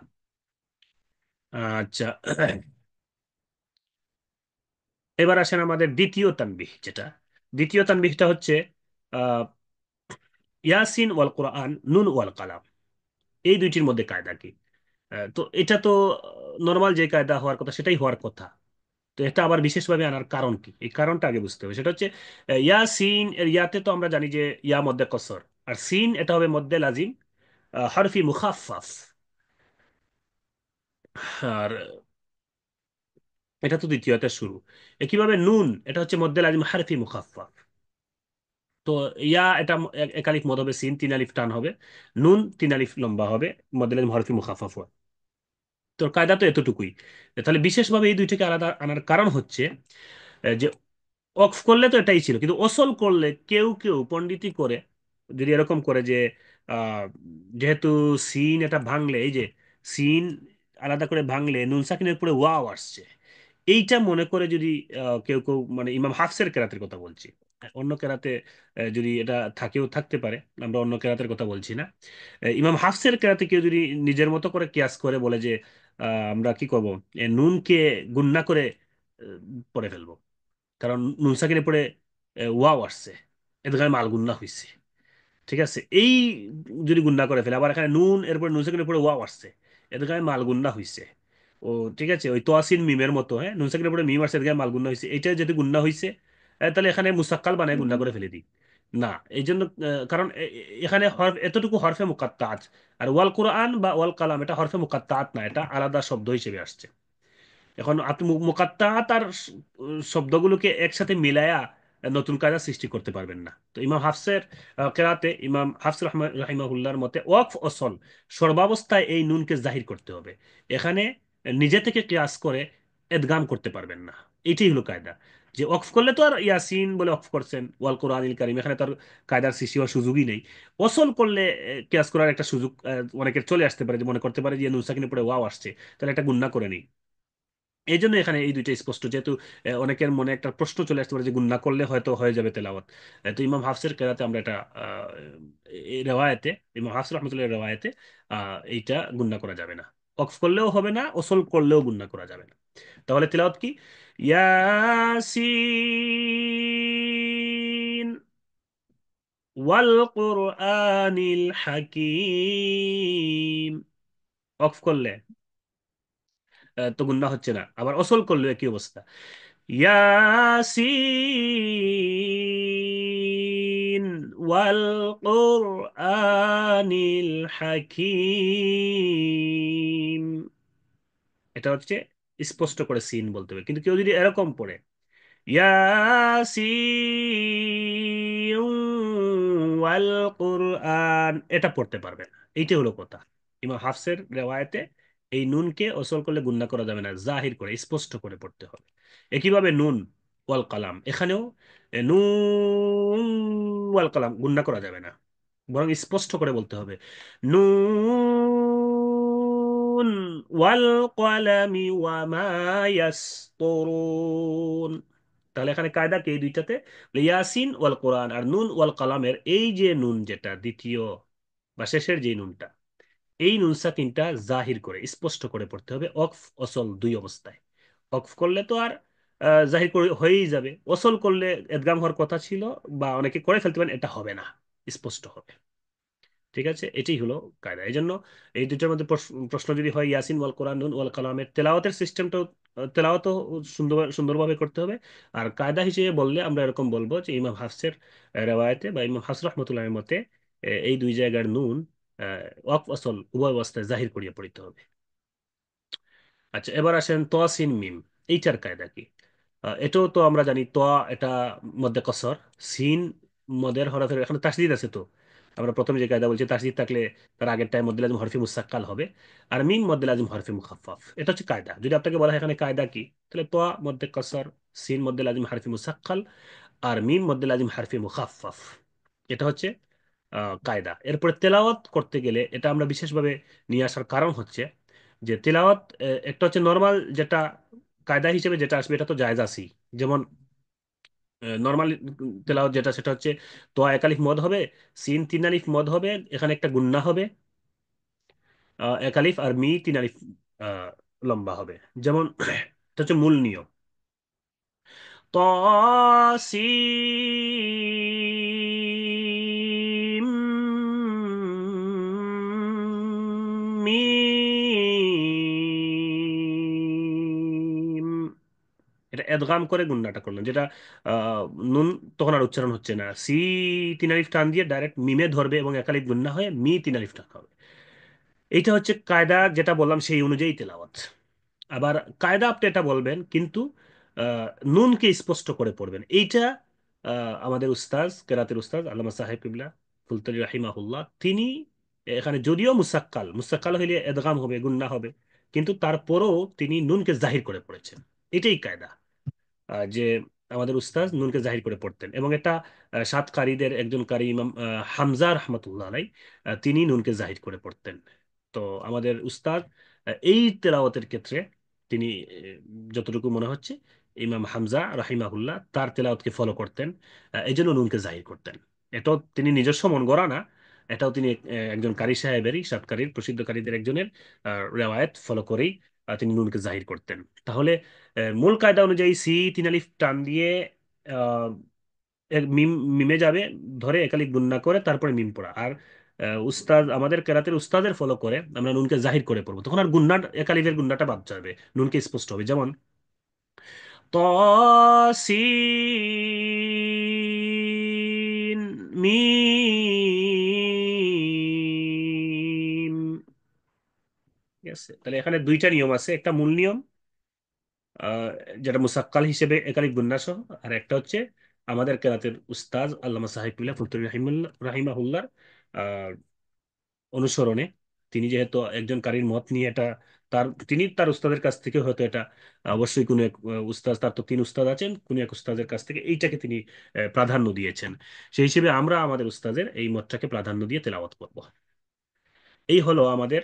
আচ্ছা, এবার আসেন আমাদের দ্বিতীয় তানবিহ যেটা। দ্বিতীয় তানবিহটা হচ্ছে আহ ইয়াসিন ওয়াল কোরআন নুন ওয়াল কালাম, এই দুইটির মধ্যে কায়দা কি? তো এটা তো নর্মাল যে কায়দা হওয়ার কথা সেটাই হওয়ার কথা। তো এটা আবার বিশেষভাবে আনার কারণ কি, এই কারণটা আগে বুঝতে হবে। সেটা হচ্ছে ইয়া সিন এর ইয়াতে তো আমরা জানি যে ইয়া মধ্যে কসর, আর সিন এটা হবে মধ্যে লাজিম, হরফি মুখাফফাফ। আর এটা তো দ্বিতীয়তে শুরু। একইভাবে নুন এটা হচ্ছে মধ্যে লাজিম হরফি মুখাফফাফ। তো ইয়া এটা এক আলিফ মদ হবে, সিন তিন আলিফ টান হবে, নুন তিন আলিফ লম্বা হবে, মধ্যে লাজিম হরফি মুখাফফাফ হয়। তো কায়দা তো এতটুকুই। তাহলে বিশেষভাবে এই দুইটাকে আলাদা আনার কারণ হচ্ছে যে অক্স করলে তো এটাই ছিল, কিন্তু ওসল করলে কেউ কেউ পণ্ডিতি করে, যদি এরকম করে যে আহ, যেহেতু সিন এটা ভাঙলে, এই যে সিন আলাদা করে ভাঙলে নুন সাকিনের পরে ওয়াও আসছে, এইটা মনে করে যদি কেউ কেউ, মানে ইমাম হাফসের কেরাতের কথা বলছি, অন্য কেরাতে যদি এটা থাকেও থাকতে পারে, আমরা অন্য কেরাতের কথা বলছি না। ইমাম হাফসের কেরাতে কেউ যদি নিজের মতো করে কিয়াস করে বলে যে আমরা কি করব, নুনকে গুণনা করে আহ, পড়ে ফেলবো। কারণ নুন সাকিনের পরে ওয়াও আসছে, এদের মাল গুণনা হয়েছে। ঠিক আছে, এই যদি গুণনা করে ফেলে, আবার এখানে নুন এরপর নুন সেকেন্ডের পরে ওয়াও আসছে, এদের গায়ে মাল গুণনা হয়েছে। ও ঠিক আছে, ওই তোয়াসিন মিমের মতো, হ্যাঁ, নুন সেকেন্ডের পরে মিম আসছে, এদের গায়ে মাল গুণনা হয়েছে, এটা যদি গুণনা হয়েছে তাহলে এখানে মুসাক্কাল বানায় গুণনা করে ফেলে দিই। না, এই জন্য কারণ এখানে এতটুকু হরফে মুকাত্তাত, আর ওয়াল কোরআন বা ওয়াল কালাম এটা হরফে মুকাত্তাত না, এটা আলাদা শব্দ হিসেবে আসছে। এখন আপনি মুকাত্তাত আর শব্দগুলোকে একসাথে মিলায়া নতুন কায়দা সৃষ্টি করতে পারবেন না। তো ইমাম হাফসের কেরাতে ইমাম হাফস রাহিমাহুল্লাহর মতে ওয়াকফ অসল, সর্বাবস্থায় এই নুনকে জাহির করতে হবে। এখানে নিজে থেকে কিয়াস করে এদগাম করতে পারবেন না। এইটাই হলো কায়দা। যে ওয়াকফ করলে তো আর ইয়াসিন বলে ওয়াকফ করছেন ওয়াল কোরআনিল কারিম, এখানে তার কায়দার সৃষ্টি হওয়ার সুযোগই নেই। অসল করলে কিয়াস করার একটা সুযোগ অনেকের চলে আসতে পারে, যে মনে করতে পারে যে নুন সাকিনের পরে ওয়াও আসছে, তাহলে এটা গুণনা করে নেই। এই জন্য এখানে এই দুইটা স্পষ্ট, যেহেতু অনেকের মনে একটা প্রশ্ন চলে আসতে পারে যে গুণনা করলে হয়তো হয়ে যাবে তেলাওয়াত। তো ইমাম হাফসের কেরাতে আমরা এটা এই রেওয়ায়েতে, ইমাম হাফস রহমতুল্লাহ রেওয়ায়েতে এইটা গুণনা করা যাবে না। অক্ফ করলেও হবে না, ওসল করলেও গুণনা করা যাবে না। তাহলে তেলাওয়াত কি? ইয়াসিন ওয়াল কুরআনিল হাকিম। অক্ফ করলে তো গুণনা হচ্ছে না, আবার ওসল করলে কি অবস্থা? ইয়াসিন ওয়াল কুরআনিল হাকিম। এটা হচ্ছে স্পষ্ট করে সিন বলতে হবে। কিন্তু কেউ যদি এরকম পড়ে ইয়াসিন ওয়াল কুরআন, এটা পড়তে পারবে না। এইটাই হলো কথা। ইমাম হাফসের রেওয়ায়েতে এই নুনকে ওসল করলে গুণনা করা যাবে না, জাহির করে স্পষ্ট করে পড়তে হবে। একইভাবে নুন ওয়াল কালাম, এখানেও নুন ওয়াল কালাম গুণনা করা যাবে না, বরং স্পষ্ট করে বলতে হবে নুন ওয়াল কলামি ওয়া মা ইয়াসতুরুন। তাহলে এখানে কায়দা কি এই দুইটাতে? ইয়াসিন ওয়াল কোরআন আর নুন ওয়াল কালামের এই যে নুন, যেটা দ্বিতীয় বা শেষের যে নুনটা, এই নুন সাকিনটা জাহির করে স্পষ্ট করে পড়তে হবে, অকফ অসল দুই অবস্থায়। অকফ করলে তো আর জাহির করে হয়েই যাবে, অসল করলে এদগাম হওয়ার কথা ছিল, বা অনেকে করে ফেলতে পারেন, এটা হবে না, স্পষ্ট হবে। ঠিক আছে, এটাই হলো কায়দা। এই জন্য এই দুইটার মধ্যে প্রশ্ন যদি হয় ইয়াসিন ওয়াল কোরআন নুন ওয়াল কালামের তেলাওয়াতের সিস্টেমটা, তেলাওয়াতও সুন্দরভাবে করতে হবে। আর কায়দা হিসেবে বললে আমরা এরকম বলবো যে ইমাম হাফসের রেওয়ায়েতে বা ইমাম হাফস রহমতুল্লাহের মতে এই দুই জায়গার নুন ওয়াকফ আসল উভয় অবস্থায় জাহির করিয়ে পড়িতে হবে। আচ্ছা, এবার আসেন তোয়া সিন মিম, এইটার কায়দা কি? এটাও তো আমরা জানি তোয়া এটা মধ্যে কসর, সিন মদের হরফের এখানে তাসদিদ আছে। তো আমরা প্রথমে যে কায়দা বলছি, তাসদিদ থাকলে তার আগের টাইম মধ্যে লাজিম হরফে মুসাক্কাল হবে, আর মিম মধ্যে লাজিম হরফে মুখাফফাফ। এটা হচ্ছে কায়দা। যদি আপনাকে বলা হয় এখানে কায়দা কি, তাহলে তোয়া মধ্যে কসর, সিন মধ্যে লাজিম হরফে মুসাক্কাল, আর মিম মধ্যে লাজিম হরফে মুখাফফাফ। এটা হচ্ছে কায়দা। এরপরে তেলাওয়াত করতে গেলে এটা আমরা বিশেষভাবে নিয়ে আসার কারণ হচ্ছে যে তেলাওয়াত একটা হচ্ছে নর্মাল, যেটা কায়দা হিসেবে যেটা আসবে এটা তো জায়েজ আছেই। যেমন নর্মাল তেলাওয়াত যেটা, সেটা হচ্ছে তো এক আলিফ মদ হবে, সিন তিন আলিফ মদ হবে, এখানে একটা গুন্না হবে, এক আলিফ আর মি তিন আলিফ আহ, লম্বা হবে। যেমন এটা হচ্ছে মূল নিয়ম। তসিম মিম, এটা এদগাম করে গুন্নাটা করলেন, যেটা আহ, নুন তখন আর উচ্চারণ হচ্ছে না, সি তিন আলিফ টান দিয়ে ডাইরেক্ট মিমে ধরবে এবং একালিফ গুন্না হয়ে মি তিন আলিফ টান হবে। এইটা হচ্ছে কায়দা, যেটা বললাম সেই অনুযায়ী তেলাওয়াত। আবার কায়দা আপনি এটা বলবেন, কিন্তু নুনকে স্পষ্ট করে পড়বেন। এইটা আমাদের উস্তাজ, কেরাতের উস্তাজ আল্লামা সাহেব কিবলা ফুলতলি রাহিমাহুল্লাহ, তিনি এখানে যদিও মুসাক্কাল, মুসাক্কাল হইলে এদগাম হবে, গুন্না হবে, কিন্তু তারপরও তিনি নুনকে জাহির করে পড়েছেন। এটাই কায়দা, যে আমাদের উস্তাজ নুনকে জাহির করে পড়তেন। এবং এটা সাত কারীদের একজন কারী ইমাম হামজা রহমতুল্লাহ আলাই, তিনি নুনকে জাহির করে পড়তেন। তো আমাদের উস্তাদ এই তেলাওয়াতের ক্ষেত্রে তিনি যতটুকু মনে হচ্ছে ইমাম হামজা রাহিমাহুল্লাহ তার তেলাওয়াতকে ফলো করতেন, এই জন্য নুনকে জাহির করতেন। এটা তিনি নিজস্ব মন গড়া না, এটাও তিনি একজন কারি সাহেবেরই, সাতকারীর প্রসিদ্ধ কারীদের একজনের রেওয়ায়েত ফলো করেই তিনি নুনকে জাহির করতেন। তাহলে মূল কায়দা অনুযায়ী সি তিন আলিফ টান দিয়ে আহ, মিম, মিমে যাবে, ধরে একালিক গুণনা করে তারপরে মিম পড়া। আর উস্তাদ, আমাদের কেরাতের উস্তাদের ফলো করে আমরা নুনকে জাহির করে পড়বো, তখন আর গুন্না, একালিফের গুন্নাটা বাদ যাবে, নুনকে স্পষ্ট হবে। যেমন তসিন মিম। ঠিক আছে, তাহলে এখানে দুইটা নিয়ম আছে, একটা মূল নিয়ম আহ, যেটা মুসাক্কাল হিসেবে একালিক গুন্না সহ, আর একটা হচ্ছে আমাদের কেরাতের উস্তাজ আল্লামা সাহেবুল্লাহ ফুলতুরি রাহিমাহুল্লাহর অনুসরণে, তিনি যেহেতু একজন কারীর মত নিয়ে এটা, তিনি তার উস্তাদের কাছ থেকে হয়তো এটা অবশ্যই কোনো এক উস্তাদ, তার তো তিন উস্তাদ আছেন, কোনো এক উস্তাদের কাছ থেকে এইটাকে তিনি প্রাধান্য দিয়েছেন। সেই হিসেবে আমরা আমাদের উস্তাদের এই মতটাকে প্রাধান্য দিয়ে তেলাওয়াত করব। এই হলো আমাদের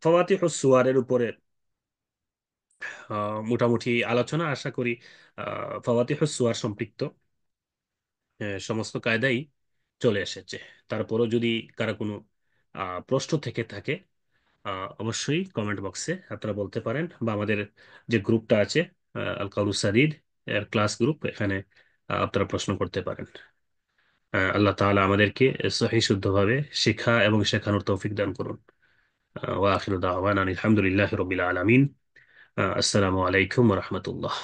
ফাওয়াতিহুস সুওয়ারের উপরে মোটামুটি আলোচনা। আশা করি ফাওয়াতিহুস সুওয়ার সম্পৃক্ত সমস্ত কায়দাই চলে এসেছে। তারপরও যদি কারো কোনো প্রশ্ন থেকে থাকে, অবশ্যই কমেন্ট বক্সে আপনারা বলতে পারেন, বা আমাদের যে গ্রুপটা আছে আল কাউলুস সাদিদ এর ক্লাস গ্রুপ, এখানে আপনারা প্রশ্ন করতে পারেন। আল্লাহ তাআলা আমাদেরকে সহিহ শুদ্ধভাবে শেখা এবং শেখানোর তৌফিক দান করুন। ওয়া আখিরু দাওয়ানা আলহামদুলিল্লাহি রাব্বিল আলামিন। আসসালামু আলাইকুম ওয়া রাহমাতুল্লাহ।